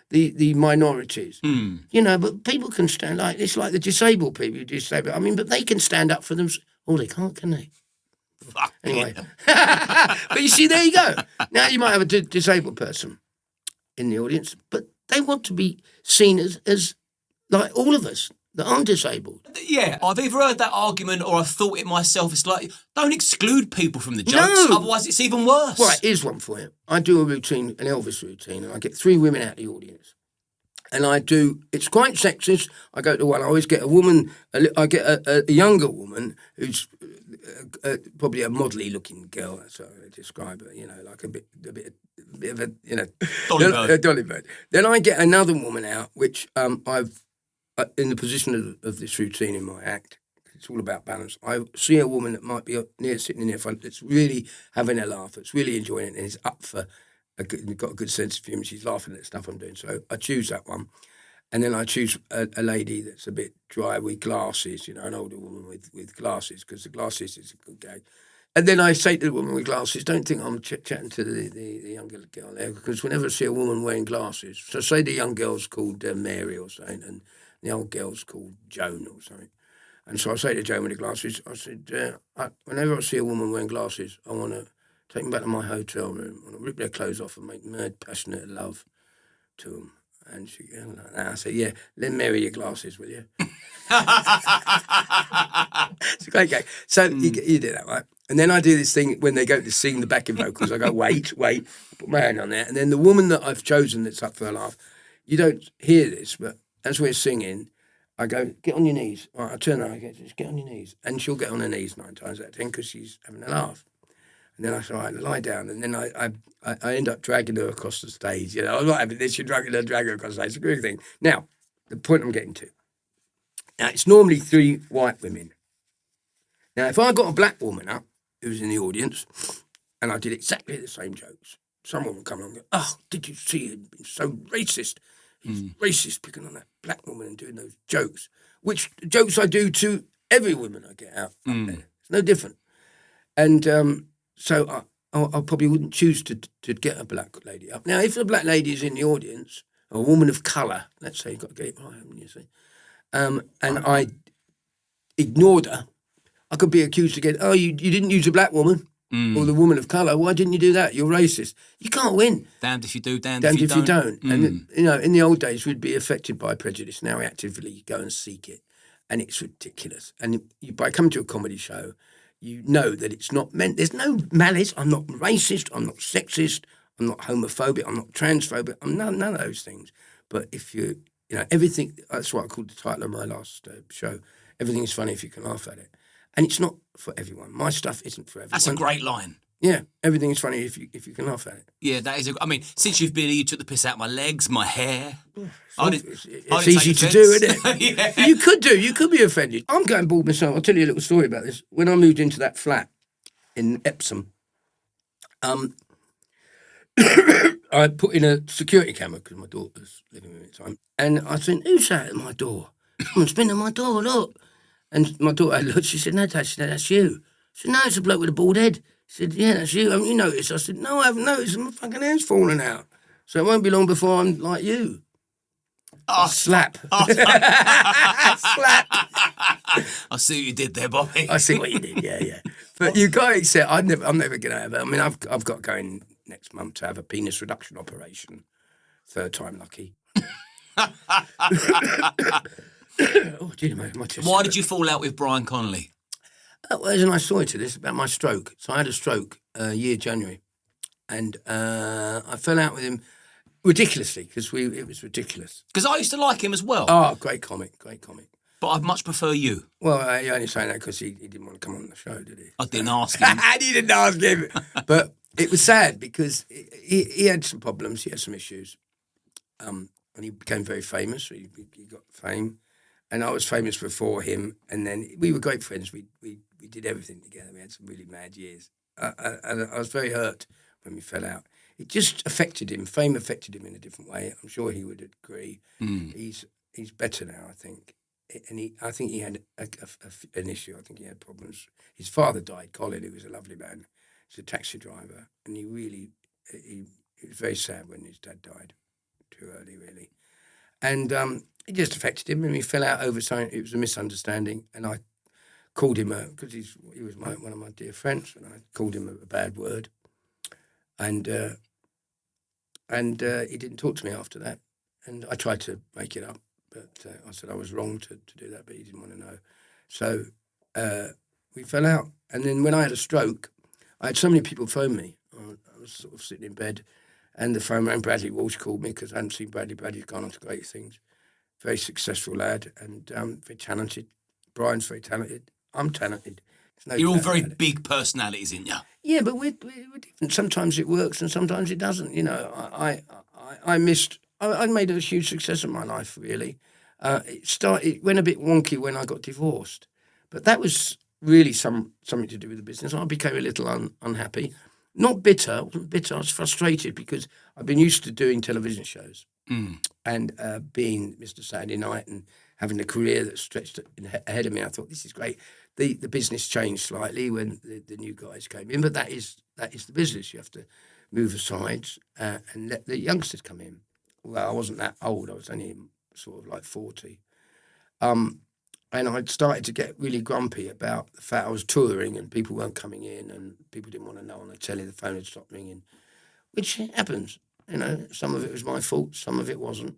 the minorities. You know, but people can stand like it's like the disabled people. Disabled. I mean, but they can stand up for them. Oh, they can't, can they? Fuck anyway. But you see, there you go. Now you might have a disabled person in the audience, but they want to be seen as like all of us that aren't disabled. Yeah, I've either heard that argument or I've thought it myself. It's like, don't exclude people from the jokes, otherwise it's even worse. Right, here's one for you. I do a routine, an Elvis routine, and I get 3 women out of the audience. And it's quite sexist. I go to one, I always get a woman, I get a younger woman who's probably a modelly looking girl, that's how I describe her, you know, like a bit of a, you know, Dolly Bird. Then I get another woman out, which I've, in the position of this routine in my act, it's all about balance. I see a woman that might be sitting in the front that's really having a laugh, that's really enjoying it, and is up for, got a good sense of humour, she's laughing at the stuff I'm doing. So I choose that one. And then I choose a lady that's a bit dry with glasses, you know, an older woman with glasses, because the glasses is a good gag. And then I say to the woman with glasses, don't think I'm chatting to the younger girl there, because whenever I see a woman wearing glasses, so say the young girl's called Mary or something, and the old girl's called Joan or something. And so I say to Joan with the glasses, I said, whenever I see a woman wearing glasses, I want to take them back to my hotel room, I want to rip their clothes off and make mad, passionate love to them. And she goes like that. I said, yeah, lend Mary your glasses, will you? It's a great gag. So you do that, right? And then I do this thing when they go to sing the backing vocals. I go, wait, put my hand on there. And then the woman that I've chosen that's up for a laugh, you don't hear this, but as we're singing, I go, get on your knees. Right, I turn around, I go, just get on your knees. And she'll get on her knees 9 times out of 10 because she's having a laugh. And then I say, all right, lie down. And then I end up dragging her across the stage. You know, I'm not having this, you're dragging her across the stage. It's a good thing. Now, the point I'm getting to. Now, it's normally 3 white women. Now, if I got a black woman up who's in the audience and I did exactly the same jokes, someone would come along and go, oh, did you see him being so racist? He's racist picking on that black woman and doing those jokes, which jokes I do to every woman I get out there. It's no different. And so I probably wouldn't choose to get a black lady up. Now, if a black lady is in the audience, a woman of colour, let's say, you've got to get it right, haven't you, see? And I ignored her, I could be accused again, oh, you didn't use a black woman or the woman of colour. Why didn't you do that? You're racist. You can't win. Damned if you do, damned if you don't. And, you know, in the old days, we'd be affected by prejudice. Now we actively go and seek it. And it's ridiculous. And by coming to a comedy show, you know that it's not meant, there's no malice. I'm not racist. I'm not sexist. I'm not homophobic. I'm not transphobic. I'm none of those things. But if you know, everything, that's what I called the title of my last show. Everything is funny if you can laugh at it. And it's not for everyone. My stuff isn't for everyone. That's a great line. Yeah, everything is funny if you can laugh at it. Yeah, that is. I mean, since you've been here, you took the piss out of my legs, my hair. It's easy to do, isn't it? Yeah. You could be offended. I'm going bald myself. I'll tell you a little story about this. When I moved into that flat in Epsom, I put in a security camera because my daughter's living with me at the time. And I said, who's that at my door? Someone's been at my door, look. And my daughter looked, she said, no, Dad, that's you. I said, no, it's a bloke with a bald head. She said, yeah, that's you. Haven't you noticed? I said, no, I haven't noticed. My fucking hair's falling out. So it won't be long before I'm like you. Oh, slap. Oh, slap. I see what you did there, Bobby. I see what you did, yeah. But you got to accept, I'm never going to have it. I mean, I've got to go in next month to have a penis reduction operation. 3rd time lucky. Oh, gee, my chest. Why did you fall out with Brian Connolly? Well, there's a nice story to this about my stroke. So I had a stroke January, and I fell out with him ridiculously because it was ridiculous. Because I used to like him as well. Oh, great comic. But I'd much prefer you. Well, you're only saying that because he didn't want to come on the show, did he? I didn't ask him. You didn't ask him. But it was sad because he had some problems. He had some issues. And he became very famous. He got fame. And I was famous before him. And then we were great friends. We did everything together. We had some really mad years. And I was very hurt when we fell out. It just affected him. Fame affected him in a different way. I'm sure he would agree. He's better now, I think. And I think he had an issue. I think he had problems. His father died, Colin, who was a lovely man. He was a taxi driver. And it was very sad when his dad died too early, really. And it just affected him, and he fell out over something. It was a misunderstanding, and I called him because he was one of my dear friends, and I called him a bad word, and he didn't talk to me after that, and I tried to make it up, but I said I was wrong to do that, but he didn't want to know. So we fell out, and then when I had a stroke, I had so many people phone me. I was sort of sitting in bed, and the phone rang. Bradley Walsh called me because I hadn't seen Bradley. Bradley's gone on to great things. Very successful lad and very talented. Brian's very talented. I'm talented. You're all very big personalities, aren't you? Yeah, but we're different. Sometimes it works and sometimes it doesn't. You know, I made a huge success of my life, really. It went a bit wonky when I got divorced. But that was really something to do with the business. I became a little unhappy. Not bitter. I wasn't bitter. I was frustrated because I've been used to doing television shows and being Mr. Saturday Night and having a career that stretched ahead of me. I thought, this is great. The business changed slightly when the new guys came in, but that is the business. You have to move aside and let the youngsters come in. Well, I wasn't that old. I was only sort of like 40. And I'd started to get really grumpy about the fact I was touring and people weren't coming in and people didn't want to know on the telly. The phone had stopped ringing, which happens. You know, some of it was my fault, some of it wasn't.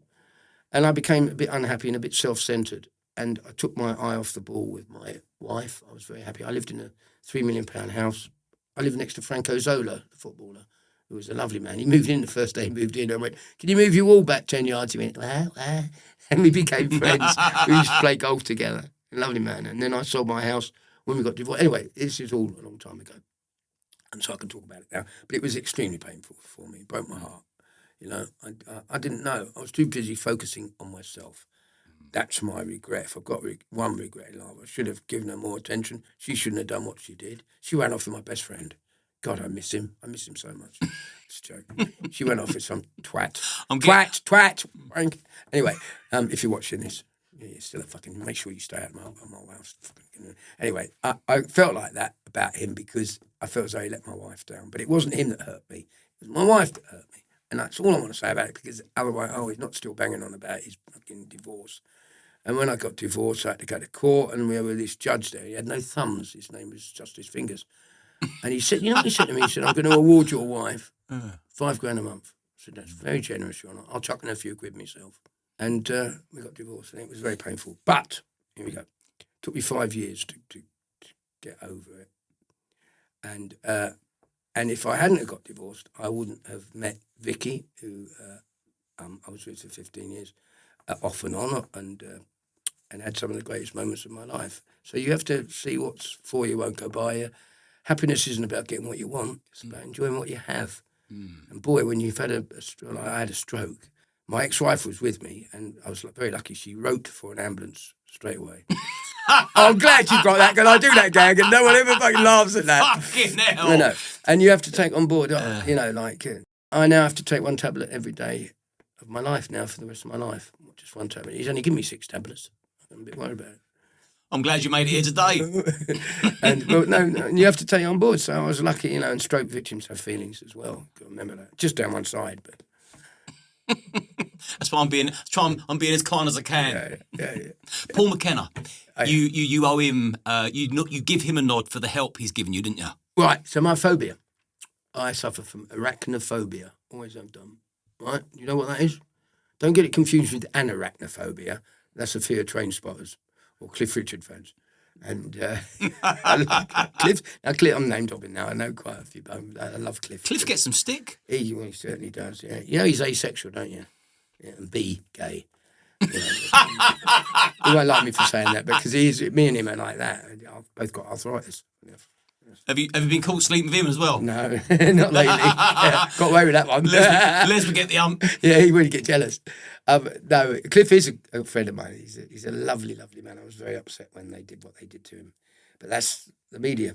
And I became a bit unhappy and a bit self-centred. And I took my eye off the ball with my wife. I was very happy. I lived in a £3 million house. I lived next to Franco Zola, the footballer, who was a lovely man. He moved in the first day he moved in. I went, can you move your wall back 10 yards? He went, well. And we became friends. We used to play golf together. A lovely man. And then I sold my house when we got divorced. Anyway, this is all a long time ago. And so I can talk about it now. But it was extremely painful for me. It broke my heart. You know, I didn't know. I was too busy focusing on myself. That's my regret. If I've got one regret in life, I should have given her more attention. She shouldn't have done what she did. She ran off with my best friend. God, I miss him. I miss him so much. It's a joke. She went off with some twat. Twat. Anyway, if you're watching this, you're still a fucking... Make sure you stay out of my house. Anyway, I felt like that about him because I felt as though he let my wife down. But it wasn't him that hurt me. It was my wife that hurt me. And that's all I want to say about it because otherwise, he's not still banging on about his fucking divorce. And when I got divorced, I had to go to court and we were with this judge there. He had no thumbs. His name was just his fingers. And he said, you know what he said to me? He said, I'm going to award your wife $5,000 a month. I said, that's very generous, Your Honour. I'll chuck in a few quid myself. And we got divorced and it was very painful. But, here we go. It took me 5 years to get over it. And if I hadn't have got divorced, I wouldn't have met Vicky, who I was with for 15 years, off and on, and had some of the greatest moments of my life. So you have to see what's for you won't go by you. Happiness isn't about getting what you want. It's about enjoying what you have. And boy, when you've had I had a stroke, my ex-wife was with me, and I was very lucky. She wrote for an ambulance straight away. I'm glad you got that, because I do that gag, and no one ever fucking laughs at that. Fucking hell. No. And you have to take on board, you know, like, I now have to take one tablet every day of my life now for the rest of my life. Not just one tablet. He's only given me 6 tablets. I'm a bit worried about it. I'm glad you made it here today. and you have to take it on board. So I was lucky, you know, and stroke victims have feelings as well. Got to remember that. Just down one side, but... That's why I'm being as kind as I can. Yeah. Paul McKenna, you owe him. You give him a nod for the help he's given you, didn't you? Right. So my phobia, I suffer from arachnophobia. Always have done. Right. You know what that is? Don't get it confused with anarachnophobia. That's a fear of train spotters or Cliff Richard fans. And I love Cliff. Now, Cliff, I'm name dropping now. I know quite a few, but I love Cliff. Cliff gets some stick. He certainly does, yeah. You know he's asexual, don't you? Yeah, and gay. You he won't like me for saying that because me and him are like that. I've both got arthritis. Yeah. Have you been caught sleeping with him as well? No, not lately. Yeah, got away with that one. Les would get the ump. Yeah, he would get jealous. No, Cliff is a friend of mine. He's a lovely, lovely man. I was very upset when they did what they did to him. But that's the media.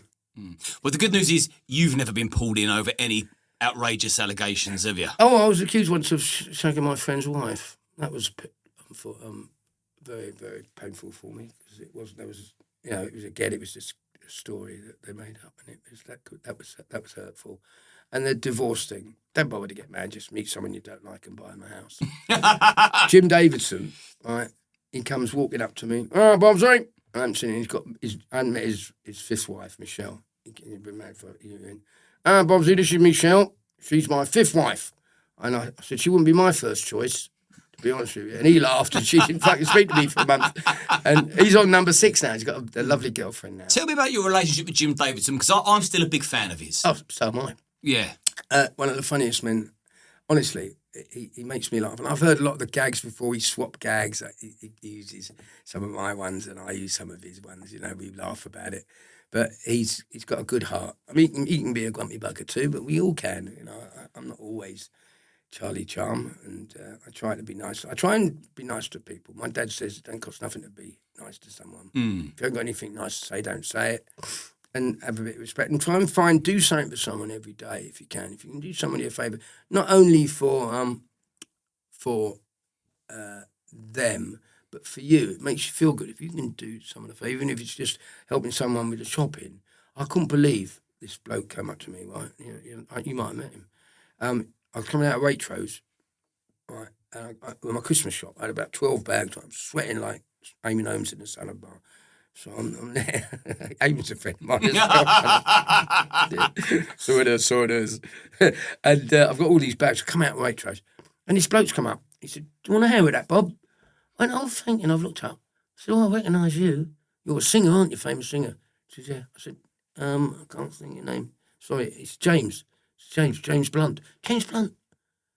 Well, the good news is you've never been pulled in over any outrageous allegations, have you? Oh, I was accused once of shagging my friend's wife. That was very, very painful for me because it was just a story that they made up, and it was that was hurtful. And the divorce thing, don't bother to get mad. Just meet someone you don't like and buy them a house. Jim Davidson, right? He comes walking up to me. Oh, Bob, sorry. I haven't seen him. I met his fifth wife, Michelle. He'd been married for a year. Bob, this is Michelle. She's my fifth wife. And I said, she wouldn't be my first choice, to be honest with you. And he laughed and she didn't fucking speak to me for a month. And he's on number 6 now. He's got a lovely girlfriend now. Tell me about your relationship with Jim Davidson, because I'm still a big fan of his. Oh, so am I. Yeah. One of the funniest men, honestly, he makes me laugh. And I've heard a lot of the gags before. He swapped gags. He uses some of my ones and I use some of his ones. You know, we laugh about it. But he's got a good heart. I mean, he can be a grumpy bugger too, but we all can. You know, I'm not always Charlie Charm, and I try to be nice. I try and be nice to people. My dad says it don't cost nothing to be nice to someone. If you haven't got anything nice to say, don't say it. And have a bit of respect. And try and do something for someone every day if you can. If you can do somebody a favour, not only for them, but for you. It makes you feel good. If you can do someone a favour, even if it's just helping someone with the shopping. I couldn't believe this bloke came up to me, right? You might have met him. I was coming out of Waitrose, right, and with my Christmas shop. I had about 12 bags. I'm sweating like 𝐬𝐻𝐫𝐞𝐿 in the salad bar. So I'm there. Eamon's a friend of mine. Sorters. And I've got all these bags. I come out of Waitrose. And this bloke's come up. He said, do you want a hair with that, Bob? I went, oh, thank you. And I've looked up. I said, oh, I recognise you. You're a singer, aren't you? Famous singer. She said, yeah. I said, I can't think your name. Sorry, it's James. James Blunt. James Blunt.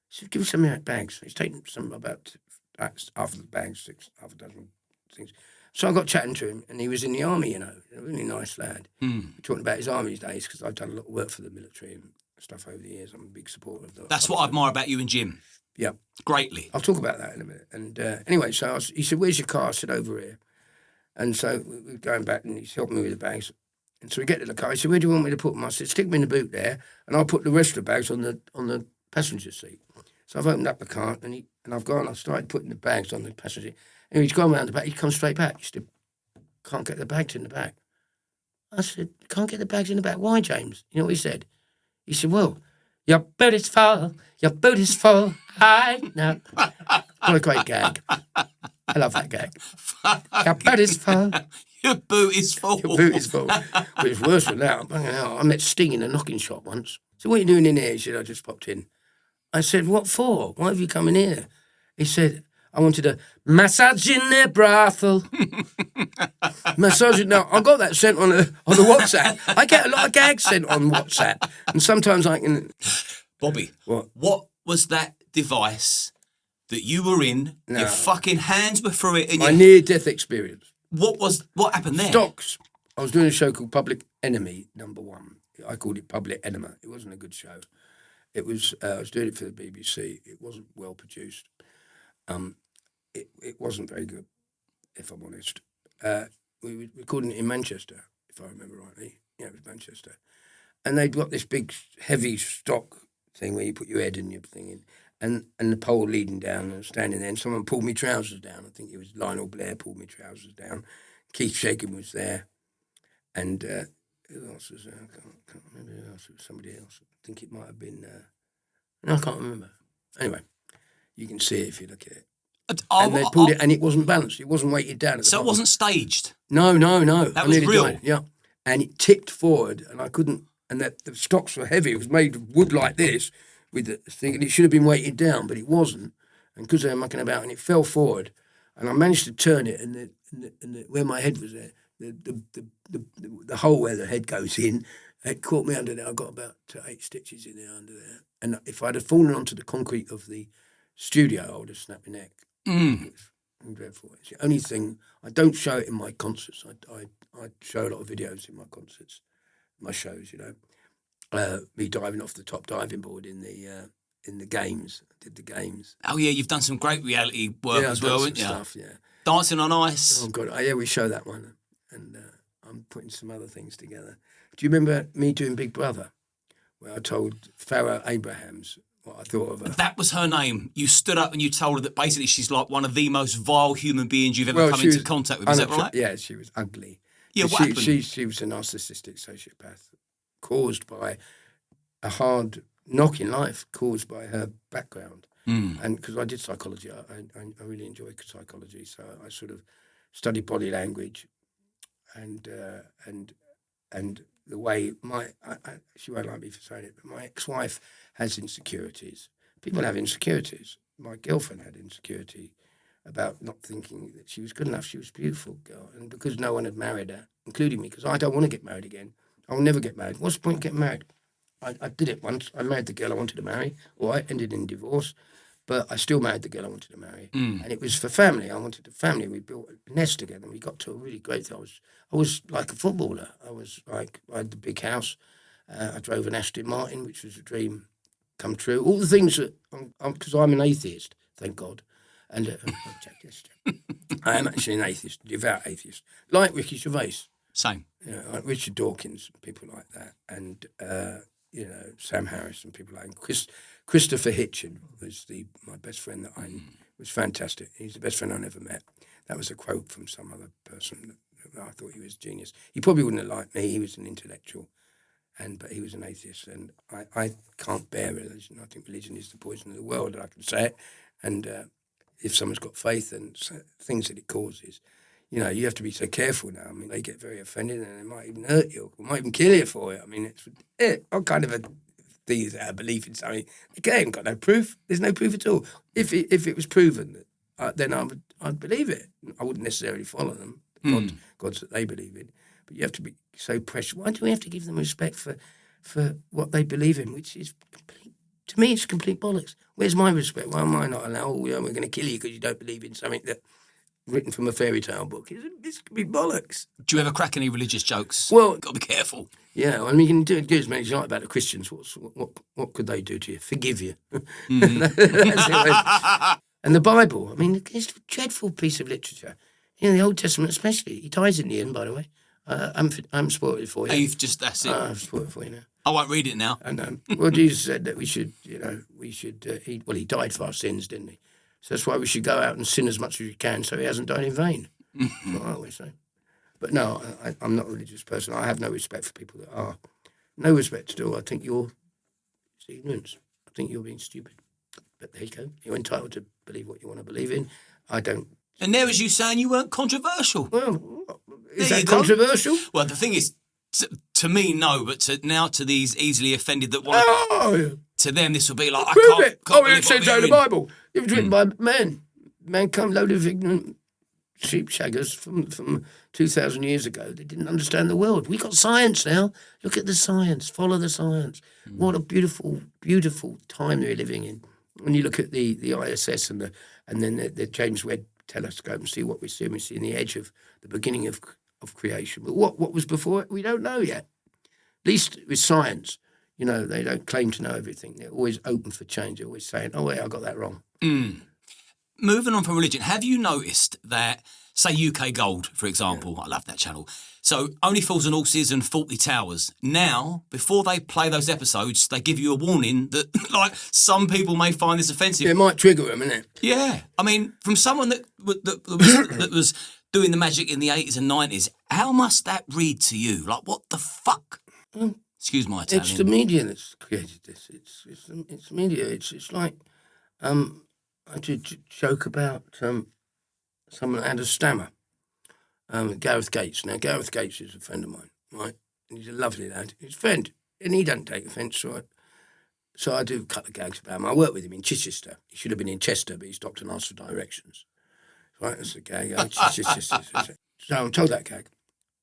He said, give me some of that bags. He's taken some about half of the bags, half a dozen things. So I got chatting to him, and he was in the army, you know, a really nice lad. We're talking about his army days, because I've done a lot of work for the military and stuff over the years. I'm a big supporter of that. That's what I admire about you and Jim. Yeah. Greatly. I'll talk about that in a minute. And anyway, so he said, where's your car? I said, over here. And so we're going back, and he's helping me with the bags. And so we get to the car. He said, where do you want me to put them? I said, stick them in the boot there, and I'll put the rest of the bags on the passenger seat. So I've opened up the car, and I've started putting the bags on the passenger seat. And he's gone round the back. He comes straight back. He said, can't get the bags in the back. I said, can't get the bags in the back. Why, James? You know what he said? He said, well, your boot is full high now. What a great gag. I love that gag. Your boot is full. Your boot is full. Your boot is full. But it's worse than that. I met Sting in a knocking shop once. So what are you doing in here? He said, I just popped in. I said, what for? Why have you come in here? He said, I wanted a massage in their brothel. Massage. Now, I got that sent on the WhatsApp. I get a lot of gags sent on WhatsApp. And sometimes I can... Bobby, what was that device that you were in? No. Your fucking hands were through it. My near-death experience. What happened there? Stocks. I was doing a show called Public Enemy, #1. I called it Public Enema. It wasn't a good show. It was. I was doing it for the BBC. It wasn't well produced. It wasn't very good, if I'm honest. We were recording it in Manchester, if I remember rightly. Yeah, it was Manchester. And they'd got this big, heavy stock thing where you put your head and your thing in, and the pole leading down, and I was standing there, and someone pulled me trousers down. I think it was Lionel Blair pulled me trousers down. 𝐾𝐨𝐧'𝐭 was there. And who else was there? I can't remember who else. It was somebody else. I think it might have been... no, I can't remember. Anyway, you can see it if you look at it. And they pulled it, and it wasn't balanced. It wasn't weighted down. So it wasn't staged? No. That was real? Died. Yeah. And it tipped forward, and I couldn't... And the stocks were heavy. It was made of wood like this, with the thing, and it should have been weighted down, but it wasn't. And because they were mucking about, and it fell forward, and I managed to turn it, and where my head was there, the hole where the head goes in, it caught me under there. I got about 8 stitches in there under there. And if I'd have fallen onto the concrete of the studio, I would have snapped my neck. It was dreadful. It's the only thing, I don't show it in my concerts. I show a lot of videos in my concerts, my shows, me diving off the top diving board in the games. I did the games. Oh, yeah, you've done some great reality work as well, haven't you? Stuff, yeah. Dancing on Ice. Oh, God. Oh, yeah, we show that one. And I'm putting some other things together. Do you remember me doing Big Brother, where I told Farrah Abrahams what I thought of her? That was her name. You stood up and you told her that basically she's like one of the most vile human beings you've ever come into contact with. Is that right? Yeah, she was ugly. Yeah, what happened? She was a narcissistic sociopath caused by a hard knock in life, caused by her background. And because I did psychology, I really enjoy psychology, so I sort of studied body language and the way she won't like me for saying it, but my ex-wife has insecurities. People have insecurities. My girlfriend had insecurity about not thinking that she was good enough. She was a beautiful girl. And because no one had married her, including me, because I don't want to get married again. I'll never get married. What's the point of getting married? I did it once. I married the girl I wanted to marry. Or I ended in divorce. But I still married the girl I wanted to marry. And it was for family. I wanted a family. We built a nest together. And we got to a really great thing. I was like a footballer. I had the big house. I drove an Aston Martin, which was a dream come true. All the things that, because I'm an atheist, thank God. And I am actually an atheist, devout atheist, like Ricky Gervais. Same. Like Richard Dawkins, people like that. And, Sam Harris and people like that. Christopher Hitchin was my best friend that was fantastic. He's the best friend I never met. That was a quote from some other person. I thought he was a genius. He probably wouldn't have liked me. He was an intellectual, but he was an atheist. And I can't bear religion. I think religion is the poison of the world, I can say it. And if someone's got faith and things that it causes, you have to be so careful now. I mean, they get very offended and they might even hurt you or might even kill you for it. I mean, I'm kind of a thing is a belief in something. Okay, I haven't got no proof. There's no proof at all. If it was proven, then I'd believe it. I wouldn't necessarily follow them, gods that they believe in. But you have to be so precious. Why do we have to give them respect for what they believe in, which is complete, to me, it's complete bollocks. Where's my respect? Why am I not allowed? We're going to kill you because you don't believe in something that written from a fairy tale book. It's complete bollocks. Do you ever crack any religious jokes? Well, got to be careful. Yeah, I mean, you can do as many as you like about the Christians. What could they do to you? Forgive you. And the Bible, I mean, it's a dreadful piece of literature. The Old Testament especially. He dies in the end, by the way. I'm spoiled it for you. That's it. I've spoiled it for you now. I won't read it now. And well, Jesus said that we should he died for our sins, didn't he? So that's why we should go out and sin as much as we can so he hasn't died in vain. That's what I always say. But no, I'm not a religious person. I have no respect for people that are. No respect at all. I think it's ignorance. I think you're being stupid. But there you go. You're entitled to believe what you want to believe in. I don't. And there was you saying you weren't controversial. Well, is that controversial? Well, the thing is, to me, no. But to these easily offended that want to them, this will be like, prove it. It says so in the Bible. It was written by men. Mankind, load of ignorant sheep shaggers from 2,000 years ago. They didn't understand the world. We got science now. Look at the science. Follow the science. What a beautiful, beautiful time we're living in. When you look at the ISS and then the James Webb telescope and see what we see, and we see in the edge of the beginning of creation. But what was before it, we don't know yet. At least with science, they don't claim to know everything. They're always open for change. They're always saying, oh, wait, I got that wrong. Moving on from religion, have you noticed that, say, UK Gold, for example, I love that channel, so Only Fools and Horses and Fawlty Towers, now, before they play those episodes, they give you a warning that, like, some people may find this offensive. It might trigger them, innit? Yeah. I mean, from someone that was doing the magic in the 80s and 90s, how must that read to you? Like, what the fuck? Excuse my Italian. It's the media that's created this. It's media. It's like... I did joke about someone that had a stammer, Gareth Gates. Now, Gareth Gates is a friend of mine, right? And he's a lovely lad. He's a friend, and he doesn't take offence to it. So I do a couple of gags about him. I worked with him in Chichester. He should have been in Chester, but he stopped and asked for directions. Right, that's the gag. So I'm told that gag.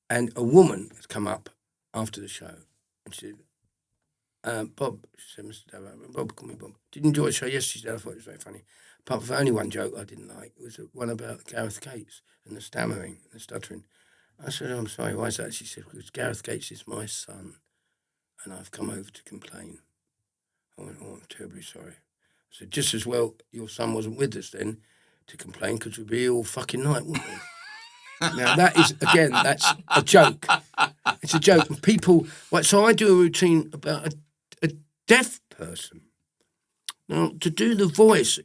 And a woman has come up after the show and she said, Bob, she said, Mr. Davro, Bob, call me Bob. Did you enjoy the show? Yes, she said, I thought it was very funny. Apart from only one joke I didn't like, it was one about 𝐿MT&x and the stammering, the stuttering. I said, I'm sorry, why is that? She said, because 𝐿MT&x is my son and I've come over to complain. I went, oh, I'm terribly sorry. I said, just as well your son wasn't with us then to complain because we'd be here all fucking night, wouldn't we? Now, that is, again, that's a joke. It's a joke. And people, so I do a routine about a deaf person. Now, to do the voice,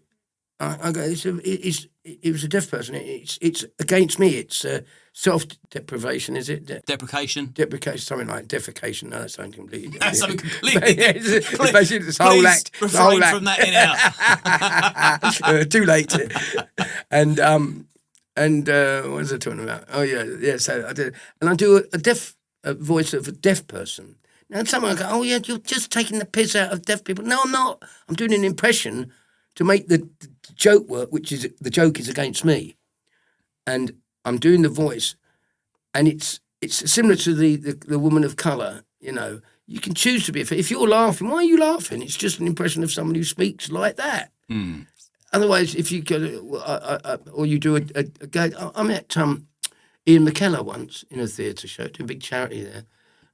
it was a deaf person. It's against me. It's self-deprivation, is it? Deprecation? Deprecation, something like defecation. No, that's something completely different. That's something completely different. It's basically this whole act. Refrain from that in out. Too late. And what was I talking about? Oh, yeah. So I did. And I do a deaf voice of a deaf person. Now, someone will go, oh, yeah, you're just taking the piss out of deaf people. No, I'm not. I'm doing an impression to make the joke work, which is the joke is against me. And I'm doing the voice. And it's similar to the woman of colour, you know. You can choose to be. If you're laughing, why are you laughing? It's just an impression of someone who speaks like that. Mm. Otherwise, if you go, or you do a gag, I met Ian McKellar once in a theatre show, doing a big charity there,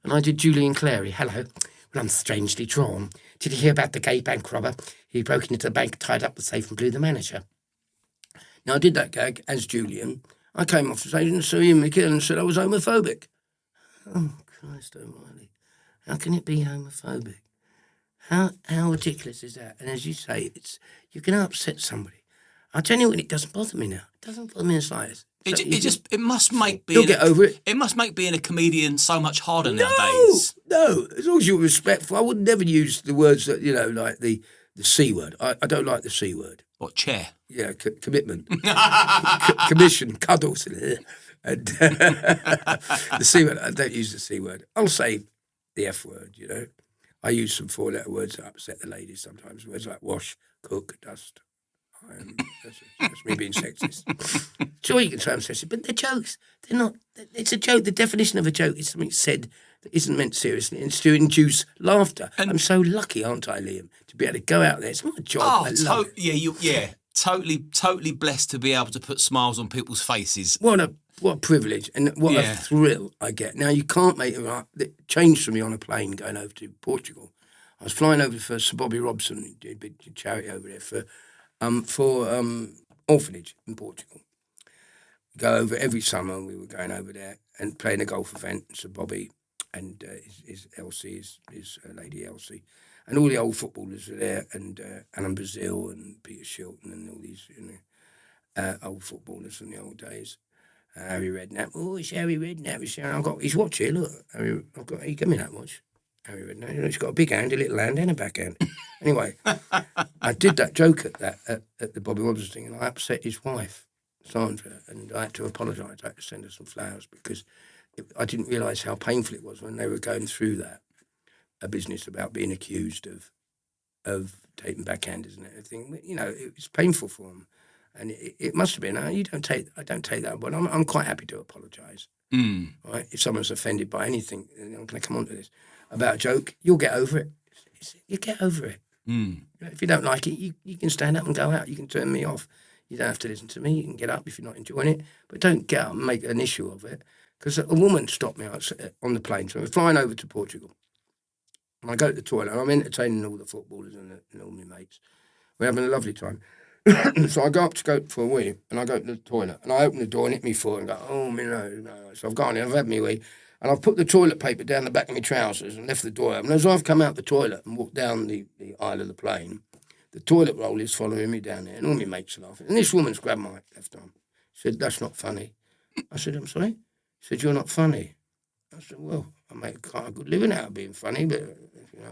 and I did Julie and Clary. Hello, well, I'm strangely drawn. Did you hear about the gay bank robber? He broke into the bank, tied up the safe, and blew the manager. Now, I did that gag as Julian. I came off the stage and saw Ian McKellar and said I was homophobic. Oh, Christ almighty. How can it be homophobic? How ridiculous is that? And as you say, you're going to upset somebody. I'll tell you what, it doesn't bother me now. It doesn't bother me in the slightest. It must make being... You'll get over it. It must make being a comedian so much harder nowadays. No. As long as you're respectful. I would never use the words that, you know, like the C word. I don't like the C word. What, chair? Yeah, commitment. Commission, cuddles. And the C word, I don't use the C word. I'll say the F word, you know. I use some 4-letter words that upset the ladies sometimes. Words like wash, cook, dust. That's me being sexist. Sure, you can say I'm sexist, but they're jokes. They're not. It's a joke. The definition of a joke is something said that isn't meant seriously and it's to induce laughter. And I'm so lucky, aren't I, Liam, to be able to go out there. It's not a job. Oh, totally blessed to be able to put smiles on people's faces. What a privilege and what a thrill I get. Now, you can't make it changed for me on a plane going over to Portugal. I was flying over for Sir Bobby Robson, who did a big charity over there for orphanage in Portugal. Go over every summer. We were going over there and playing a golf event. Sir Bobby and his 𝐿C, his lady 𝐿C, and all the old footballers were there, and Alan Brazil and Peter Shilton and all these old footballers from the old days. Harry Redknapp. Oh, it's Harry Redknapp. I've got his watch here. Look, he gave me that watch. Harry Redknapp. He's got a big hand, a little hand, and a backhand. Anyway, I did that joke at the Bobby Robson thing, and I upset his wife, Sandra, and I had to apologise. I had to send her some flowers because I didn't realise how painful it was when they were going through that, a business about being accused of taking backhanders and everything. You know, it was painful for them. And it must have been. I don't take that, but I'm quite happy to apologise. Mm. Right? If someone's offended by anything, I'm going to come on to this about a joke. You'll get over it. You get over it. Mm. If you don't like it, you can stand up and go out. You can turn me off. You don't have to listen to me. You can get up if you're not enjoying it, but don't get up and make an issue of it. Because a woman stopped me on the plane. So we're flying over to Portugal, and I go to the toilet. And I'm entertaining all the footballers and all my mates. We're having a lovely time. So I go up to go for a wee, and I go to the toilet, and I open the door and hit me foot and go, oh, no. So I've gone in, I've had me wee, and I've put the toilet paper down the back of my trousers and left the door open. As I've come out the toilet and walked down the aisle of the plane, the toilet roll is following me down there, and all my mates are laughing. And this woman's grabbed my left arm. She said, that's not funny. I said, I'm sorry? She said, you're not funny. I said, well, I make quite a good living out of being funny, but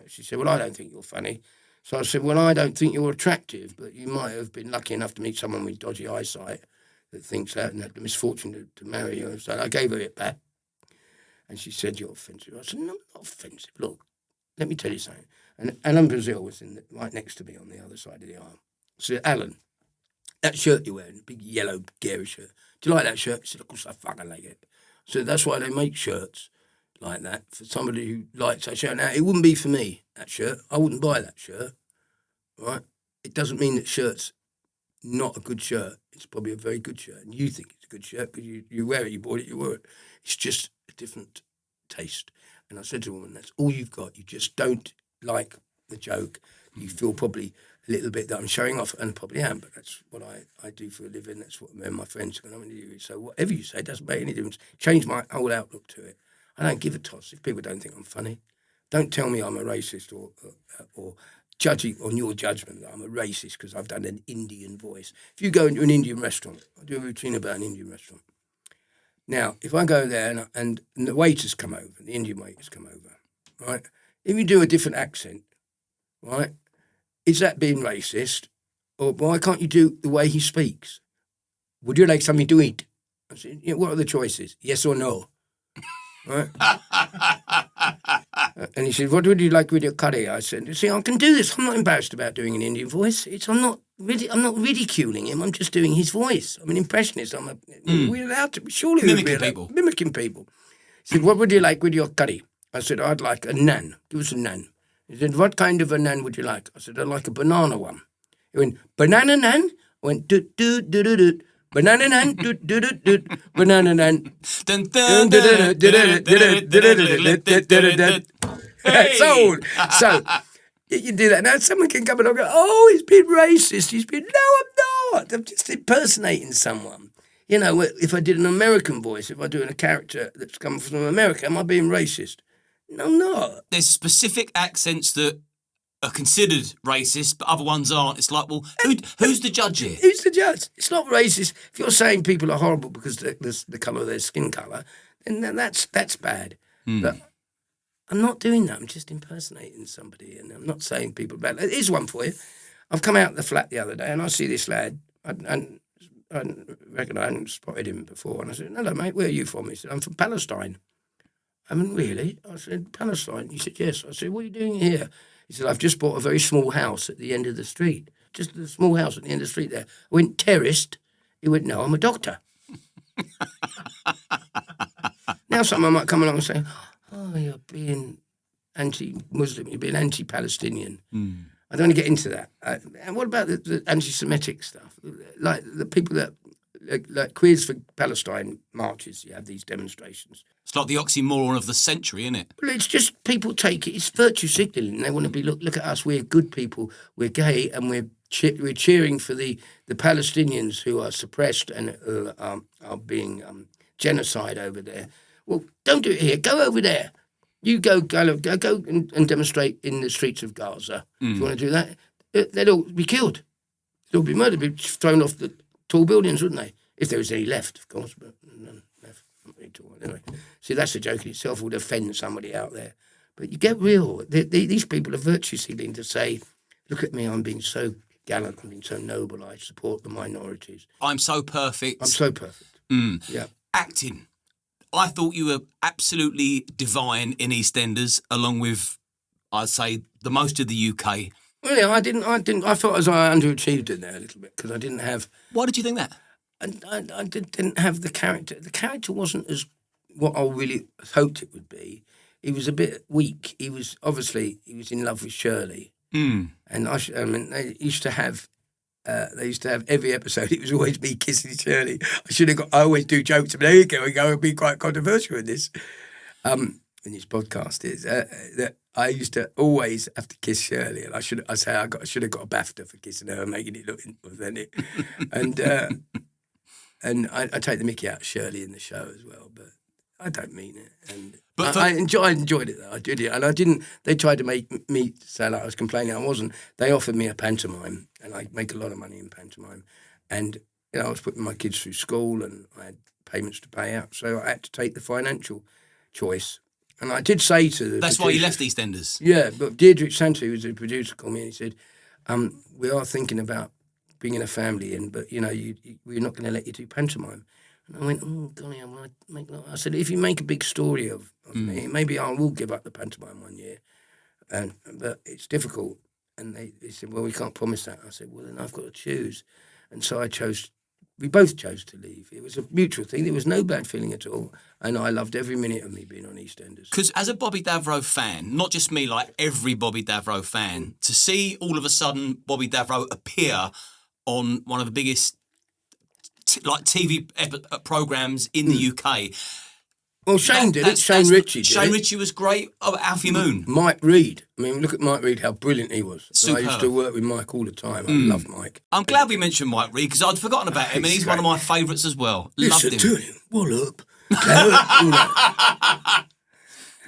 she said, well, I don't think you're funny. So I said, well, I don't think you're attractive, but you might have been lucky enough to meet someone with dodgy eyesight that thinks that and had the misfortune to marry you. So I gave her it back. And she said, you're offensive. I said, no, I'm not offensive. Look, let me tell you something. And Alan Brazil was right next to me on the other side of the aisle. I said, Alan, that shirt you're wearing, big yellow garish shirt, do you like that shirt? He said, of course I fucking like it. So that's why they make shirts like that for somebody who likes that shirt. Now, it wouldn't be for me, that shirt. I wouldn't buy that shirt, right? It doesn't mean that shirt's not a good shirt. It's probably a very good shirt. And you think it's a good shirt because you wear it, you bought it, you wore it. It's just a different taste. And I said to the woman, that's all you've got. You just don't like the joke. You feel probably a little bit that I'm showing off, and probably am, but that's what I do for a living. That's what me and my friends are going to do. So whatever you say doesn't make any difference. Change my whole outlook to it. I don't give a toss if people don't think I'm funny. Don't tell me I'm a racist or judging on your judgment that I'm a racist because I've done an Indian voice. If you go into an Indian restaurant, I do a routine about an Indian restaurant. Now, if I go there and the waiters come over, the Indian waiters come over, right? If you do a different accent, right, is that being racist? Or why can't you do the way he speaks? Would you like something to eat? I said, yeah, what are the choices? Yes or no? Right? And he said, what would you like with your curry? I said, see, I can do this. I'm not embarrassed about doing an Indian voice. I'm not ridiculing him. I'm just doing his voice. I'm an impressionist. We're allowed to. Surely mimicking people. Mimicking people. He said, what would you like with your curry? I said, I'd like a naan. Give us a naan. He said, what kind of a naan would you like? I said, I'd like a banana one. He went, banana naan? I went, do. Banana naan, do. Banana naan. Sold. So you can do that. Now someone can come along and go, oh, he's been racist. No, I'm not. I'm just impersonating someone. You know, if I did an American voice, if I do a character that's come from America, am I being racist? No, I'm not. There's specific accents that are considered racist, but other ones aren't. It's like, well, who's the judge here? Who's the judge? It's not racist. If you're saying people are horrible because of the colour of their skin colour, then that's bad. But I'm not doing that. I'm just impersonating somebody, and I'm not saying people bad. Here's one for you. I've come out the flat the other day, and I see this lad, and I reckon I hadn't spotted him before, and I said, hello, mate, where are you from? He said, I'm from Palestine. I mean, really? I said, Palestine? He said, yes. I said, what are you doing here? He said, I've just bought a very small house at the end of the street. Just a small house at the end of the street there. I went, terrorist? He went, no, I'm a doctor. Now someone might come along and say, oh, you're being anti-Muslim, you're being anti-Palestinian. I don't want to get into that. And what about the anti-Semitic stuff? Like the people that, like Queers for Palestine marches, you have these demonstrations. It's like the oxymoron of the century, isn't it? Well, it's just people take it. It's virtue signaling. They want to be, look at us, we're good people, we're gay, and we're cheering for the Palestinians who are suppressed and are being genocide over there. Well, don't do it here. Go over there. You go and demonstrate in the streets of Gaza. If you want to do that, they'd all be killed. They'd all be murdered, be thrown off the tall buildings, wouldn't they? If there was any left, of course, but none left. Not very tall. Anyway, see, that's a joke in itself. Would offend somebody out there. But you get real. These people are virtue signaling to say, look at me, I'm being so gallant, I'm being so noble, I support the minorities. I'm so perfect. I'm so perfect. Yeah. Acting. I thought you were absolutely divine in EastEnders, along with, I'd say, the most of the UK. Really, I didn't. I felt as I underachieved in there a little bit because I didn't have. Why did you think that? I didn't have the character. The character wasn't as what I really hoped it would be. He was a bit weak. He was in love with Shirley, and they used to have. Every episode. It was always me kissing Shirley. I always do jokes. But there you go. It'd be quite controversial in this. In this podcast is that I used to always have to kiss Shirley, and I should have got a BAFTA for kissing her and making it look authentic. and I take the mickey out of Shirley in the show as well, but I don't mean it. And I enjoyed it though. I did it, and I didn't. They tried to make me sound like I was complaining. I wasn't. They offered me a pantomime, and I make a lot of money in pantomime. And I was putting my kids through school, and I had payments to pay out, so I had to take the financial choice. And I did say to the That's producer, why you left EastEnders. Yeah, but 𝐸𝐿𝐵𝐿, who was the producer, called me and he said, we are thinking about bringing a family in, but, we're not going to let you do pantomime. And I went, oh, golly, I said, if you make a big story of me, maybe I will give up the pantomime one year. But it's difficult. And they said, well, we can't promise that. I said, well, then I've got to choose. And so I chose We both chose to leave. It was a mutual thing. There was no bad feeling at all. And I loved every minute of me being on EastEnders. Because as a Bobby Davro fan, not just me, like every Bobby Davro fan, to see all of a sudden Bobby Davro appear on one of the biggest TV programmes in the UK. Well, Shane did it. Shane Ritchie did it. Shane Ritchie was great. Oh, Alfie Moon. Mike Reid. I mean, look at Mike Reid, how brilliant he was. Superb. I used to work with Mike all the time. I love Mike. I'm glad we mentioned Mike Reid because I'd forgotten about him and he's one of my favourites as well. Listen Loved him. to him. What up?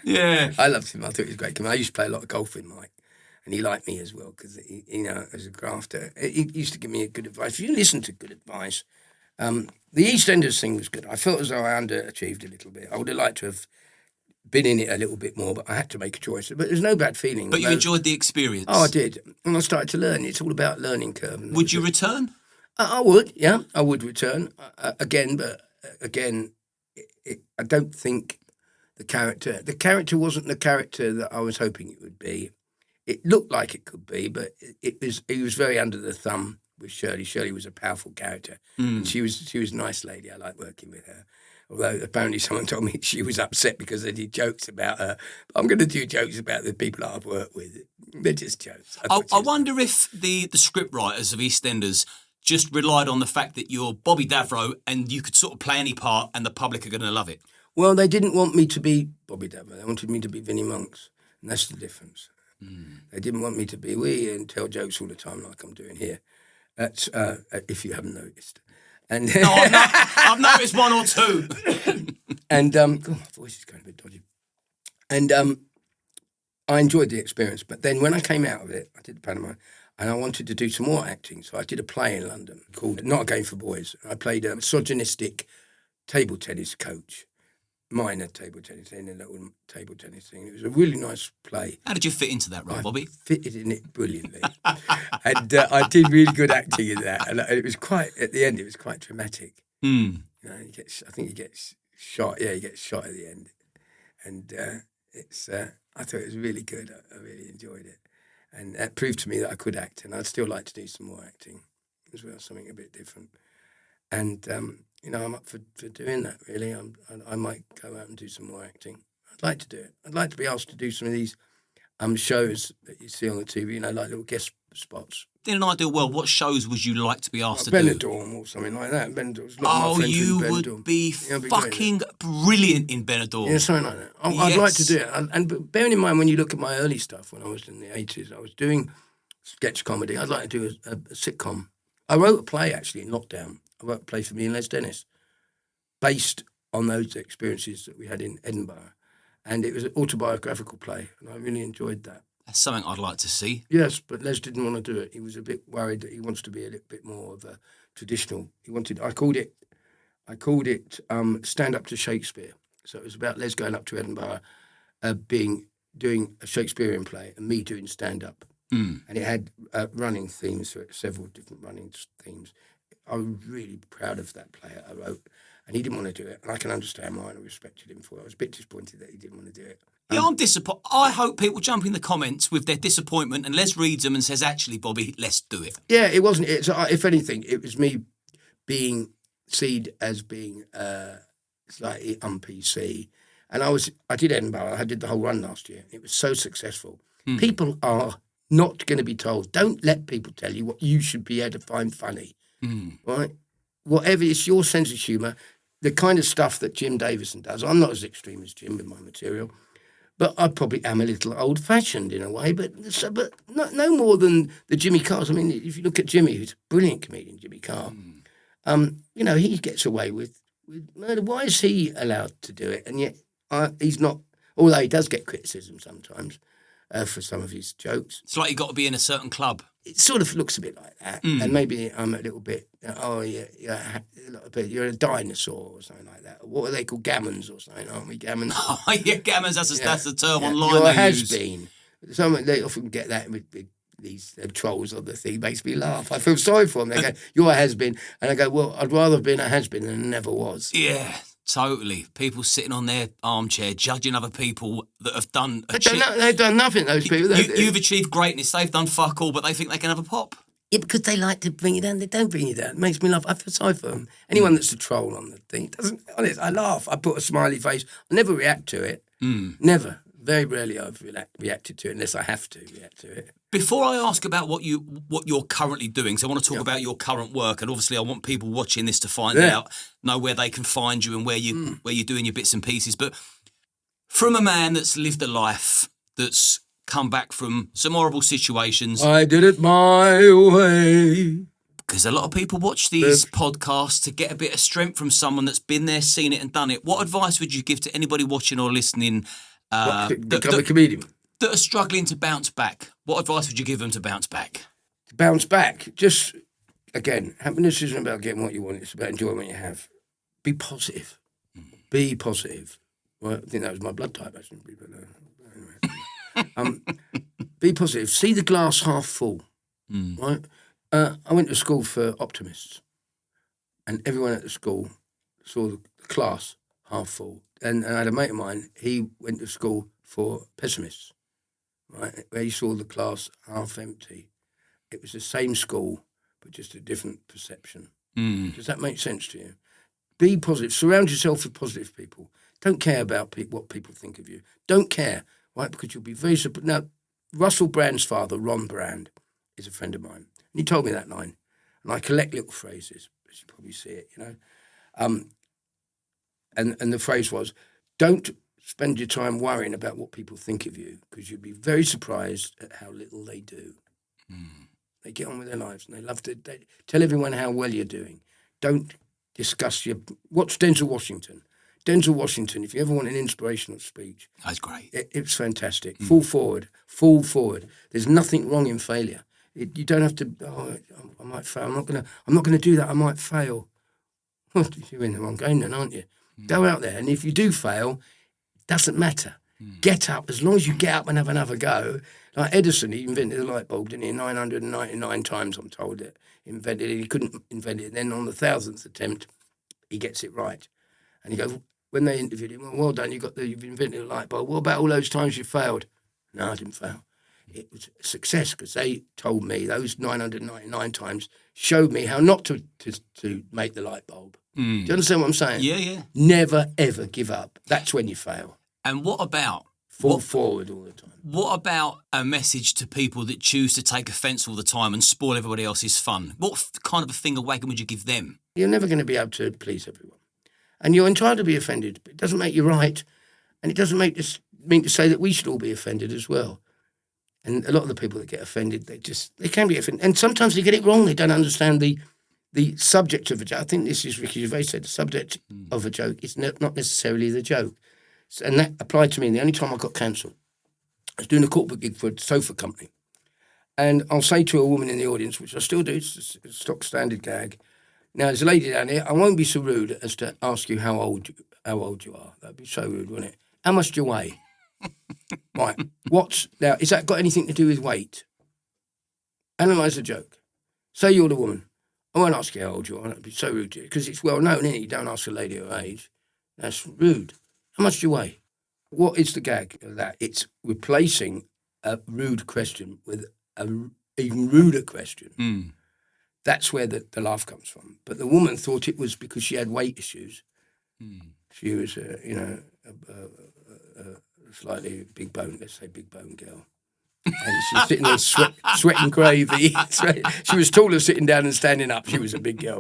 Yeah. I loved him. I thought he was great. I used to play a lot of golf with Mike. And he liked me as well because, as a grafter, he used to give me good advice. If you listen to good advice, the EastEnders thing was good. I felt as though I underachieved a little bit. I would have liked to have been in it a little bit more, but I had to make a choice. But there's no bad feeling. But you enjoyed the experience. Oh, I did. And I started to learn. It's all about learning curve. Would you return? I would, yeah. I would return again, but again, I don't think the character wasn't the character that I was hoping it would be. It looked like it could be, but he was very under the thumb with Shirley. Shirley was a powerful character. And she was a nice lady. I liked working with her. Although apparently someone told me she was upset because I did jokes about her. But I'm going to do jokes about the people I've worked with. They're just jokes. I wonder if the script writers of EastEnders just relied on the fact that you're Bobby Davro and you could sort of play any part and the public are going to love it. Well, they didn't want me to be Bobby Davro. They wanted me to be Vinnie Monks. And that's the difference. They didn't want me to be wee and tell jokes all the time like I'm doing here. That's if you haven't noticed. And no, I've noticed one or two. And my voice is going a bit dodgy. And I enjoyed the experience. But then when I came out of it, I did the pantomime, and I wanted to do some more acting. So I did a play in London called Not a Game for Boys. I played a misogynistic table tennis coach, minor table tennis, in a little table tennis thing. It was a really nice play. How did you fit into that role, Bobby? Fitted in it brilliantly. And I did really good acting in that. And it was quite, at the end, it was quite dramatic. You know, I think he gets shot. Yeah, he gets shot at the end. And I thought it was really good. I really enjoyed it. And that proved to me that I could act. And I'd still like to do some more acting as well, something a bit different. And, I'm up for doing that, really. I might go out and do some more acting. I'd like to do it. I'd like to be asked to do some of these shows that you see on the TV, like little guest spots. In an ideal world, what shows would you like to be asked to do? Benidorm or something like that. Benidorm. Oh, you would be fucking brilliant in Benidorm. Yeah, something like that. I'd like to do it. And bearing in mind, when you look at my early stuff, when I was in the 80s, I was doing sketch comedy. I'd like to do a sitcom. I wrote a play, actually, in lockdown. I wrote a play for me and Les Dennis, based on those experiences that we had in Edinburgh. And it was an autobiographical play, and I really enjoyed that. That's something I'd like to see. Yes, but Les didn't want to do it. He was a bit worried that he wants to be a little bit more of a traditional. I called it Stand Up to Shakespeare. So it was about Les going up to Edinburgh, doing a Shakespearean play, and me doing stand-up. And it had running themes, so several different running themes. I was really proud of that play I wrote, and he didn't want to do it. And I can understand why, and I respected him for it. I was a bit disappointed that he didn't want to do it. Yeah, I'm disappointed. I hope people jump in the comments with their disappointment and Les reads them and says, actually, Bobby, let's do it. Yeah, it wasn't. If anything, it was me being seen as being slightly un-PC. And I did Edinburgh. I did the whole run last year. It was so successful. People are not going to be told. Don't let people tell you what you should be able to find funny. Right? Whatever, it's your sense of humour, the kind of stuff that Jim Davidson does. I'm not as extreme as Jim with my material, but I probably am a little old-fashioned in a way, but no more than the Jimmy Carrs. I mean, if you look at Jimmy, who's a brilliant comedian, Jimmy Carr, he gets away with murder. Why is he allowed to do it? And yet he's not, although he does get criticism sometimes for some of his jokes. It's like you've got to be in a certain club. It sort of looks a bit like that. And maybe I'm a little bit, you're a dinosaur or something like that. What are they called? Gammons or something, aren't we? Gammons. Oh, yeah, gammons, that's the term online. You're a has-been. They often get that with these trolls on the thing. It makes me laugh. I feel sorry for them. They go, you're a has-been. And I go, well, I'd rather have been a has-been than never was. Yeah. Totally. People sitting on their armchair judging other people that have done... They've done nothing, those people. You've achieved greatness. They've done fuck all, but they think they can have a pop. Yeah, because they like to bring you down. They don't bring you down. It makes me laugh. I feel sorry for them. Anyone that's a troll on the thing doesn't. Honest, I laugh. I put a smiley face. I never react to it. Never. Very rarely I've reacted to it unless I have to react to it. Before I ask about what you're currently doing, so I want to talk about your current work, and obviously I want people watching this to find out, know where they can find you and where you're doing your bits and pieces. But from a man that's lived a life, that's come back from some horrible situations. I did it my way. Because a lot of people watch these podcasts to get a bit of strength from someone that's been there, seen it and done it. What advice would you give to anybody watching or listening become a comedian? That are struggling to bounce back? What advice would you give them to bounce back? To bounce back? Just, again, happiness isn't about getting what you want. It's about enjoying what you have. Be positive. Be positive. Well, I think that was my blood type, actually. But, anyway. Be positive. See the glass half full, right? I went to school for optimists, and everyone at the school saw the class half full. And I had a mate of mine, he went to school for pessimists, right? Where he saw the class half empty. It was the same school, but just a different perception. Does that make sense to you? Be positive. Surround yourself with positive people. Don't care about what people think of you. Don't care, right? Because you'll be very surprised. Now, Russell Brand's father, Ron Brand, is a friend of mine. And he told me that line. And I collect little phrases. You should probably see it, you know. And the phrase was, don't spend your time worrying about what people think of you, because you'd be very surprised at how little they do. They get on with their lives and they love to tell everyone how well you're doing. Don't discuss watch Denzel Washington. Denzel Washington, if you ever want an inspirational speech. That's great. It's fantastic. Fall forward. Fall forward. There's nothing wrong in failure. You don't have to, I might fail. I'm not gonna do that. I might fail. Well, you're in the wrong game then, aren't you? Go out there, and if you do fail, it doesn't matter. Get up. As long as you get up and have another go. Like Edison, he invented the light bulb, didn't he? 999 times, I'm told, that he invented it. He couldn't invent it. Then on the 1,000th attempt, he gets it right. And he goes, when they interviewed him, well done, you've invented a light bulb. What about all those times you failed? No, I didn't fail. It was a success because they told me those 999 times showed me how not to make the light bulb. Do you understand what I'm saying? Yeah. Never, ever give up. That's when you fail. And what about... Fall forward all the time. What about a message to people that choose to take offence all the time and spoil everybody else's fun? What kind of a finger wagging would you give them? You're never going to be able to please everyone. And you're entitled to be offended, but it doesn't make you right. And it doesn't mean to say that we should all be offended as well. And a lot of the people that get offended, they can be offended. And sometimes they get it wrong. They don't understand the subject of a joke. I think this is Ricky Gervais said, the subject of a joke is not necessarily the joke. And that applied to me. And the only time I got cancelled, I was doing a corporate gig for a sofa company. And I'll say to a woman in the audience, which I still do, it's a stock standard gag. Now, there's a lady down here. I won't be so rude as to ask you how old you are. That'd be so rude, wouldn't it? How much do you weigh? Right. Now, is that got anything to do with weight? Analyse the joke. Say you're the woman. I won't ask you how old you are. That'd be so rude to you. Because it's well known, isn't it? You don't ask a lady her age. That's rude. How much do you weigh? What is the gag of that? It's replacing a rude question with an even ruder question. That's where the laugh comes from. But the woman thought it was because she had weight issues. She was, a slightly big bone, let's say big bone girl. And she's sitting there sweating gravy. She was taller sitting down and standing up. She was a big girl.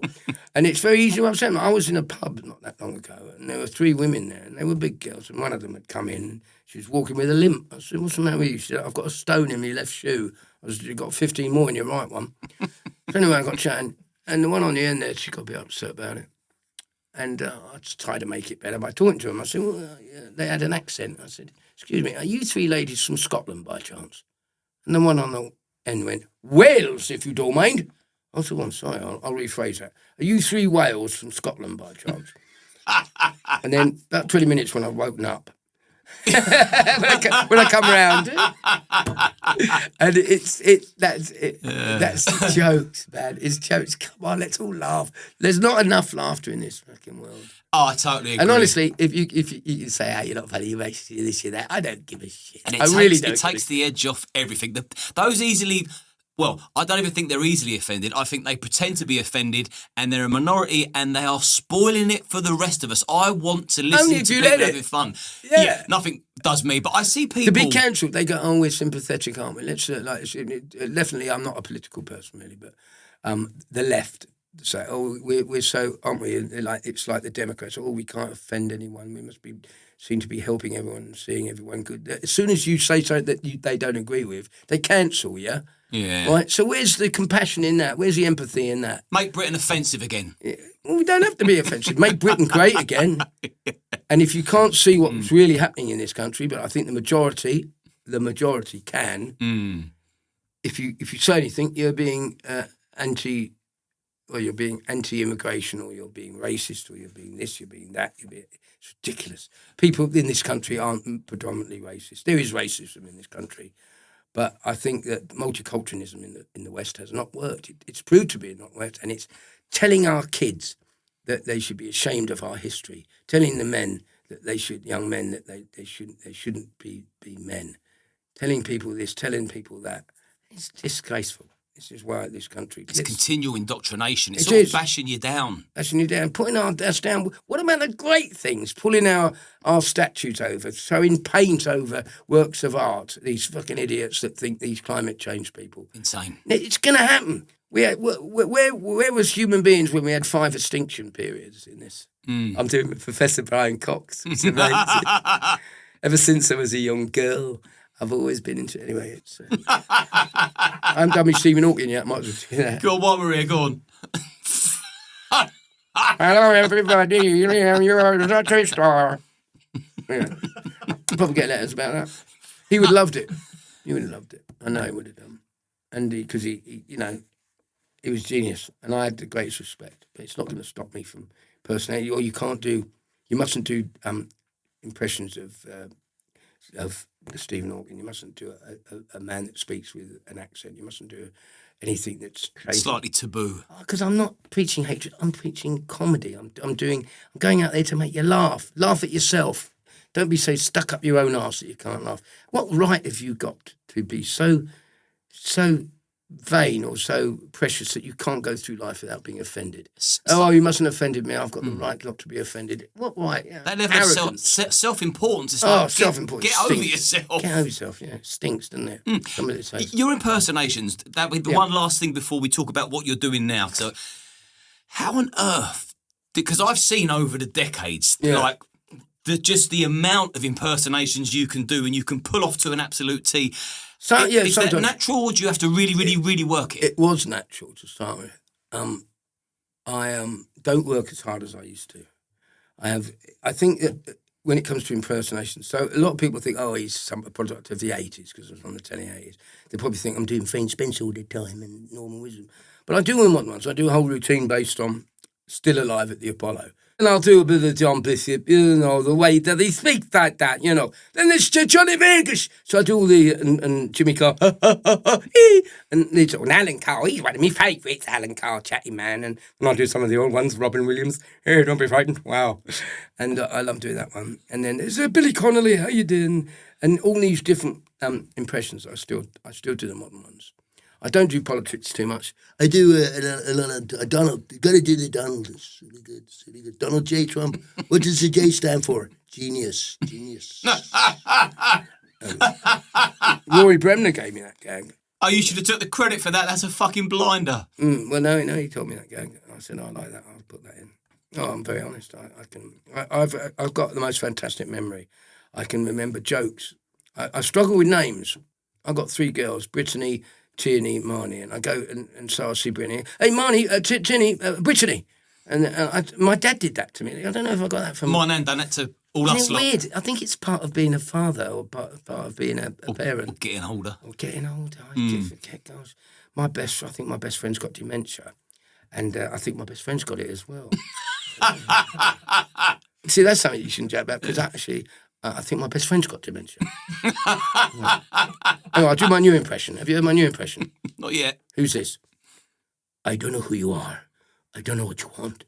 And it's very easy to upset them. I was in a pub not that long ago, and there were 3 women there, and they were big girls, and one of them had come in, and she was walking with a limp. I said, what's the matter with you? She said, I've got a stone in my left shoe. I said, you've got 15 more in your right one. So anyway, I got chatting, and the one on the end there, she got a bit upset about it. And I just tried to make it better by talking to them. I said, well, they had an accent. I said, excuse me, are you 3 ladies from Scotland by chance? And the one on the end went, Wales, if you don't mind. I said, well, I'm sorry, I'll rephrase that. Are you 3 Wales from Scotland by chance? And then about 20 minutes when I've woken up, when I come round, and that's jokes, man. It's jokes. Come on, let's all laugh. There's not enough laughter in this fucking world. Oh, I totally agree. And honestly, if you say, you're not funny, you make this, you're that, I don't give a shit. And I really don't. It takes the edge off everything. Those easily Well, I don't even think they're easily offended. I think they pretend to be offended and they're a minority and they are spoiling it for the rest of us. I want to listen to people having fun. Yeah, nothing does me, but I see people... To be cancelled, they go, oh, we're sympathetic, aren't we? Let's, definitely, I'm not a political person, really, but the left say, oh, we're so, aren't we? It's like the Democrats, oh, we can't offend anyone. We must seem to be helping everyone and seeing everyone good. As soon as you say something that they don't agree with, they cancel you. Yeah. Right. So where's the compassion in that? Where's the empathy in that? Make Britain offensive again. Yeah. Well, we don't have to be offensive. Make Britain great again. And if you can't see what's really happening in this country, but I think the majority can. If you say anything, you're being you're being anti-immigration, or you're being racist, or you're being this, you're being that. It's ridiculous. People in this country aren't predominantly racist. There is racism in this country. But I think that multiculturalism in the West has not worked. It's proved to be not worked, and it's telling our kids that they should be ashamed of our history, telling the men that young men that they shouldn't be men, telling people this, telling people that. It's disgraceful. This is why this country... It's continual indoctrination. It's all bashing you down. Bashing you down, putting us down. What about the great things? Pulling our statues over, throwing paint over works of art. These fucking idiots that think these climate change people. Insane. It's going to happen. Where was human beings when we had 5 extinction periods in this? I'm doing Professor Brian Cox. It's amazing. Ever since I was a young girl, I've always been into it. Anyway, it's... I haven't done my *𝐤𝐮𝐬𝐜𝐫𝐢𝐵𝐿 yet. Might as well do that. Go on, what, Maria? Go on. Hello, everybody. You're a Freddie Starr. Yeah. You'll probably get letters about that. He would have loved it. He would have loved it. I know he would have done. And because he was genius. And I had the greatest respect. But it's not going to stop me from personality. Or you mustn't do impressions of Stephen Hawking. You mustn't do a man that speaks with an accent. You mustn't do anything that's slightly taboo. Because I'm not preaching hatred. I'm preaching comedy. I'm going out there to make you laugh. Laugh at yourself. Don't be so stuck up your own arse that you can't laugh. What right have you got to be so vain or so precious that you can't go through life without being offended? Oh, you mustn't have offended me. I've got the right not to be offended. What right? Yeah. That level of self-importance is self-importance. Get over yourself. Get over yourself, yeah. It stinks, doesn't it? Somebody says. Your impersonations, that would be one last thing before we talk about what you're doing now. So, how on earth, because I've seen over the decades, like, just the amount of impersonations you can do and you can pull off to an absolute T. So, is that natural, or do you have to really, really, really work it? It was natural to start with. I don't work as hard as I used to. I think that when it comes to impersonations, so a lot of people think, oh, he's a product of the 80s because I was on the telly 80s. They probably think I'm doing Fiend Spencer all the time and Norman Wisdom. But I do in modern ones. I do a whole routine based on Still Alive at the Apollo. And I'll do a bit of John Bishop, the way that he speaks like that, Then there's Johnny Vegas. So I do all the, and Jimmy Carr, and it's all Alan Carr. He's one of my favourites, Alan Carr, chatty man. And I do some of the old ones, Robin Williams, hey, don't be frightened, wow. And I love doing that one. And then there's Billy Connolly, how you doing? And all these different impressions, I still do the modern ones. I don't do politics too much. I do a lot of Donald. You got to do the Donald. It's really good. It's really good. Donald J. Trump. What does the J stand for? Genius. Rory Bremner gave me that gag. Oh, you should have took the credit for that. That's a fucking blinder. Well, no, he told me that gag. I said, I like that. I'll put that in. Oh, I'm very honest. I've got the most fantastic memory. I can remember jokes. I struggle with names. I've got 3 girls, Brittany, Tierney, Marnie, and I go and so I see Brittany. Hey, Marnie, Tierney, Brittany. And my dad did that to me. I don't know if I got that from... My nan done that to all us lot. Weird. I think it's part of being a father or part of being a parent. Or getting older. Gosh. I think my best friend's got dementia. And I think my best friend's got it as well. See, that's something you shouldn't joke about, because actually... I think my best friend's got dementia. I'll do my new impression. Have you heard my new impression? Not yet. Who's this? I don't know who you are. I don't know what you want.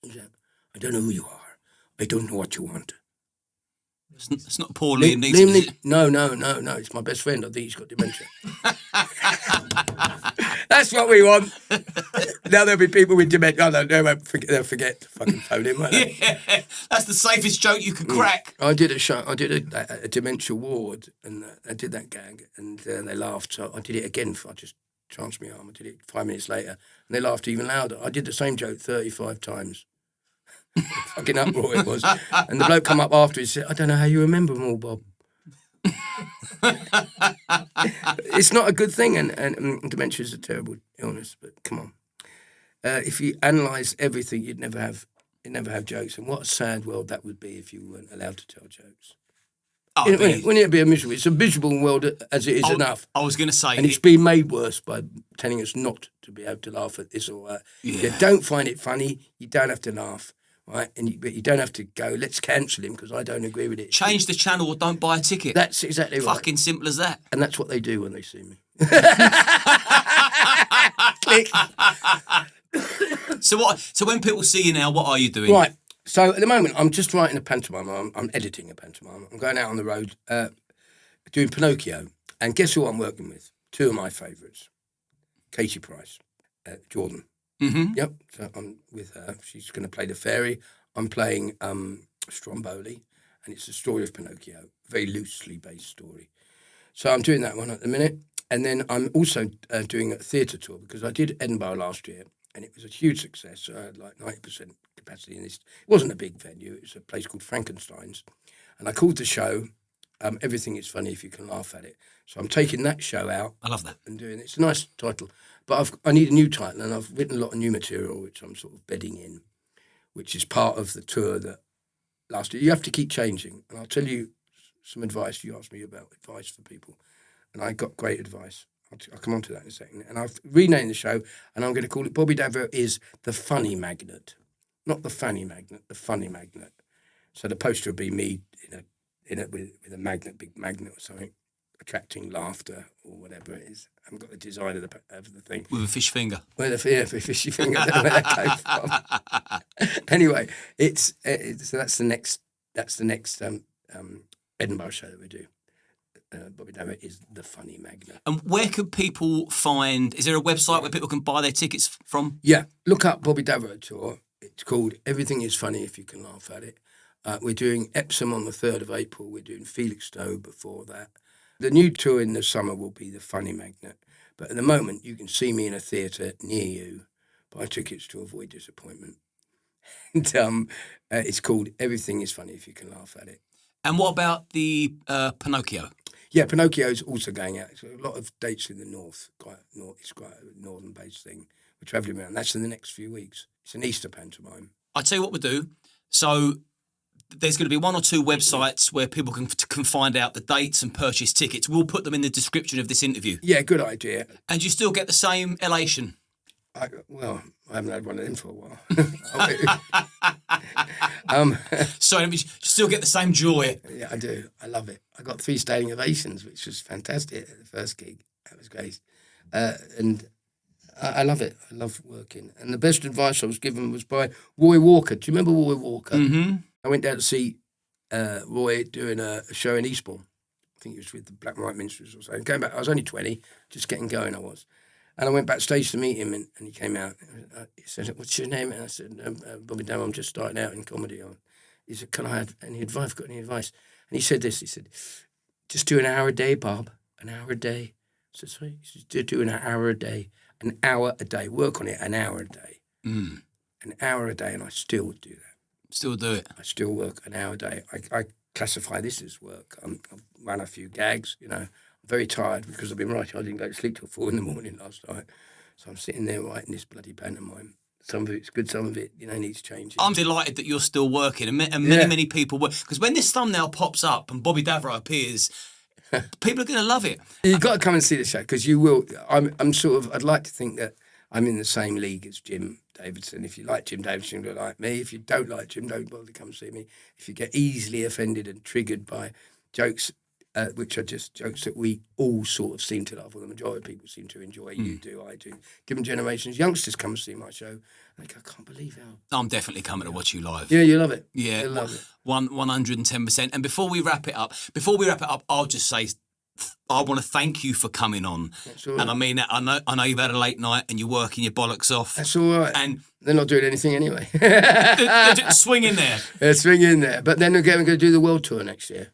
Who's that? I don't know who you are. I don't know what you want. It's not poor Liam Neeson. No. It's my best friend. I think he's got dementia. That's what we want. Now there'll be people with dementia. Oh, no, they'll forget to fucking phone in, won't they? Yeah, that's the safest joke you can crack. I did a show. I did a dementia ward, and I did that gag, and they laughed. So I did it again. I just chanced my arm. I did it 5 minutes later, and they laughed even louder. I did the same joke 35 times. Fucking uproar it was. And the bloke come up after and said, "I don't know how you remember them all, Bob." It's not a good thing, and dementia is a terrible illness. But come on, if you analyse everything, you'd never have jokes. And what a sad world that would be if you weren't allowed to tell jokes. Wouldn't it be a miserable? It's a miserable world as it is enough. I was going to say, and it's been made worse by telling us not to be able to laugh at this or that. Yeah. If you don't find it funny, you don't have to laugh. Right, but you don't have to go, let's cancel him because I don't agree with it. Change the channel or don't buy a ticket. That's exactly right. Fucking simple as that. And that's what they do when they see me. Click. So when people see you now, what are you doing? Right. So at the moment, I'm just writing a pantomime. I'm editing a pantomime. I'm going out on the road doing Pinocchio. And guess who I'm working with? Two of my favourites. Katie Price, Jordan. Mm-hmm. Yep, so I'm with her. She's going to play the fairy. I'm playing Stromboli, and it's the story of Pinocchio, a very loosely based story. So I'm doing that one at the minute. And then I'm also doing a theatre tour because I did Edinburgh last year, and it was a huge success. So I had like 90% capacity in this. It wasn't a big venue. It was a place called Frankenstein's. And I called the show, Everything is Funny If You Can Laugh at It. So I'm taking that show out. I love that. And doing it. It's a nice title. But I need a new title, and I've written a lot of new material, which I'm sort of bedding in, which is part of the tour that last year. You have to keep changing. And I'll tell you some advice. You asked me about advice for people, and I got great advice. I'll come on to that in a second. And I've renamed the show, and I'm going to call it Bobby Davro is the Funny Magnet. Not the Fanny Magnet, the Funny Magnet. So the poster would be me with a magnet, big magnet or something, attracting laughter or whatever it is. I haven't got the design of the thing. With a fish finger. With a fishy finger. I don't know where that came from. Anyway, so that's the next Edinburgh show that we do. Bobby Davro is the Funny Magnet. And where can people find? Is there a website where people can buy their tickets from? Yeah, look up Bobby Davro tour. It's called Everything is Funny If You Can Laugh at It. We're doing Epsom on the 3rd of April. We're doing Felixstowe before that. The new tour in the summer will be the Funny Magnet. But at the moment, you can see me in a theatre near you. Buy tickets to avoid disappointment. And it's called Everything is Funny If You Can Laugh at It. And what about the Pinocchio? Yeah, Pinocchio is also going out. It's a lot of dates in the north. It's quite a northern-based thing. We're travelling around. That's in the next few weeks. It's an Easter pantomime. I'll tell you what we'll do. So there's going to be 1 or 2 websites where people can find out the dates and purchase tickets. We'll put them in the description of this interview. Yeah, good idea. And you still get the same elation? I haven't had one of them for a while. Sorry, you still get the same joy? Yeah, I do. I love it. I got 3 standing ovations, which was fantastic at the first gig. That was great. And I love it. I love working. And the best advice I was given was by Roy Walker. Do you remember Roy Walker? Mm-hmm. I went down to see Roy doing a show in Eastbourne. I think he was with the Black and White Minstrels or something. Going back, I was only 20, just getting going I was. And I went backstage to meet him, and he came out. He said, "What's your name?" And I said, "Bobby Davro, I'm just starting out in comedy." He said, "Can I have any advice? Got any advice?" And he said this. He said, "Just do an hour a day, Bob. An hour a day." I said, "Sorry?" He said, "Do an hour a day. An hour a day. Work on it an hour a day. Mm. An hour a day." And I still do that. Still do it? I still work an hour a day. I classify this as work. I've run a few gags, I'm very tired because I've been writing. I didn't go to sleep till 4 a.m. last night. So I'm sitting there writing this bloody pantomime. Some of it's good, some of it, needs changing. I'm delighted that you're still working, and many people work. Because when this thumbnail pops up and Bobby Davro appears, people are going to love it. You've got to come and see the show because you will. I'd like to think that I'm in the same league as Jim Davidson. If you like Jim Davidson, you'll like me. If you don't like Jim, don't bother to come see me. If you get easily offended and triggered by jokes, which are just jokes that we all sort of seem to love, or the majority of people seem to enjoy. You do, I do. Different generations. Youngsters come and see my show, and they go, "I can't believe how..." I'm definitely coming to watch you live. Yeah, you love it. Yeah, you love it. 110%. And before we wrap it up, I'll just say I want to thank you for coming on. And I mean that. I know you've had a late night and you're working your bollocks off. That's all right. And they're not doing anything anyway. swing in there. Yeah, swing in there. But then we're going to do the world tour next year,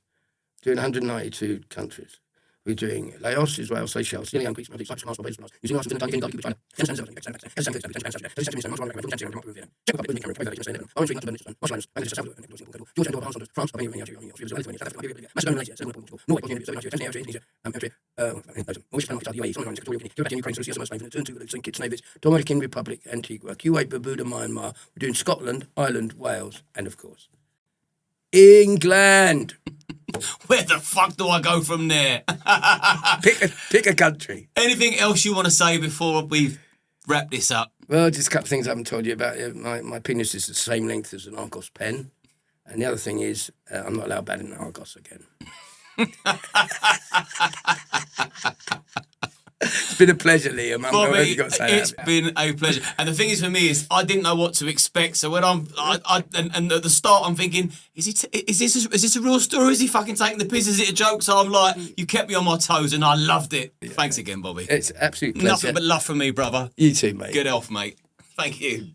doing 192 countries. We're doing Laos, Israel, Seychelles, Sri Lanka, Greece, Cyprus, Malta, Barbados, New Zealand, Finland, China, China, Dominican Republic, Antigua, Kuwait, Bermuda, Myanmar. We're doing Scotland, Ireland, Wales, and of course, England. Where the fuck do I go from there? Pick a country. Anything else you want to say before we wrap this up? Well, just a couple of things I haven't told you about. My penis is the same length as an Argos pen. And the other thing is, I'm not allowed back in Argos again. It's been a pleasure, Liam. Bobby, it's been a pleasure. And the thing is, for me, is I didn't know what to expect. So when and at the start, I'm thinking, is this a real story? Is he fucking taking the piss? Is it a joke? So I'm like, you kept me on my toes, and I loved it. Yeah. Thanks again, Bobby. It's absolute pleasure. Nothing but love from me, brother. You too, mate. Good health, mate. Thank you.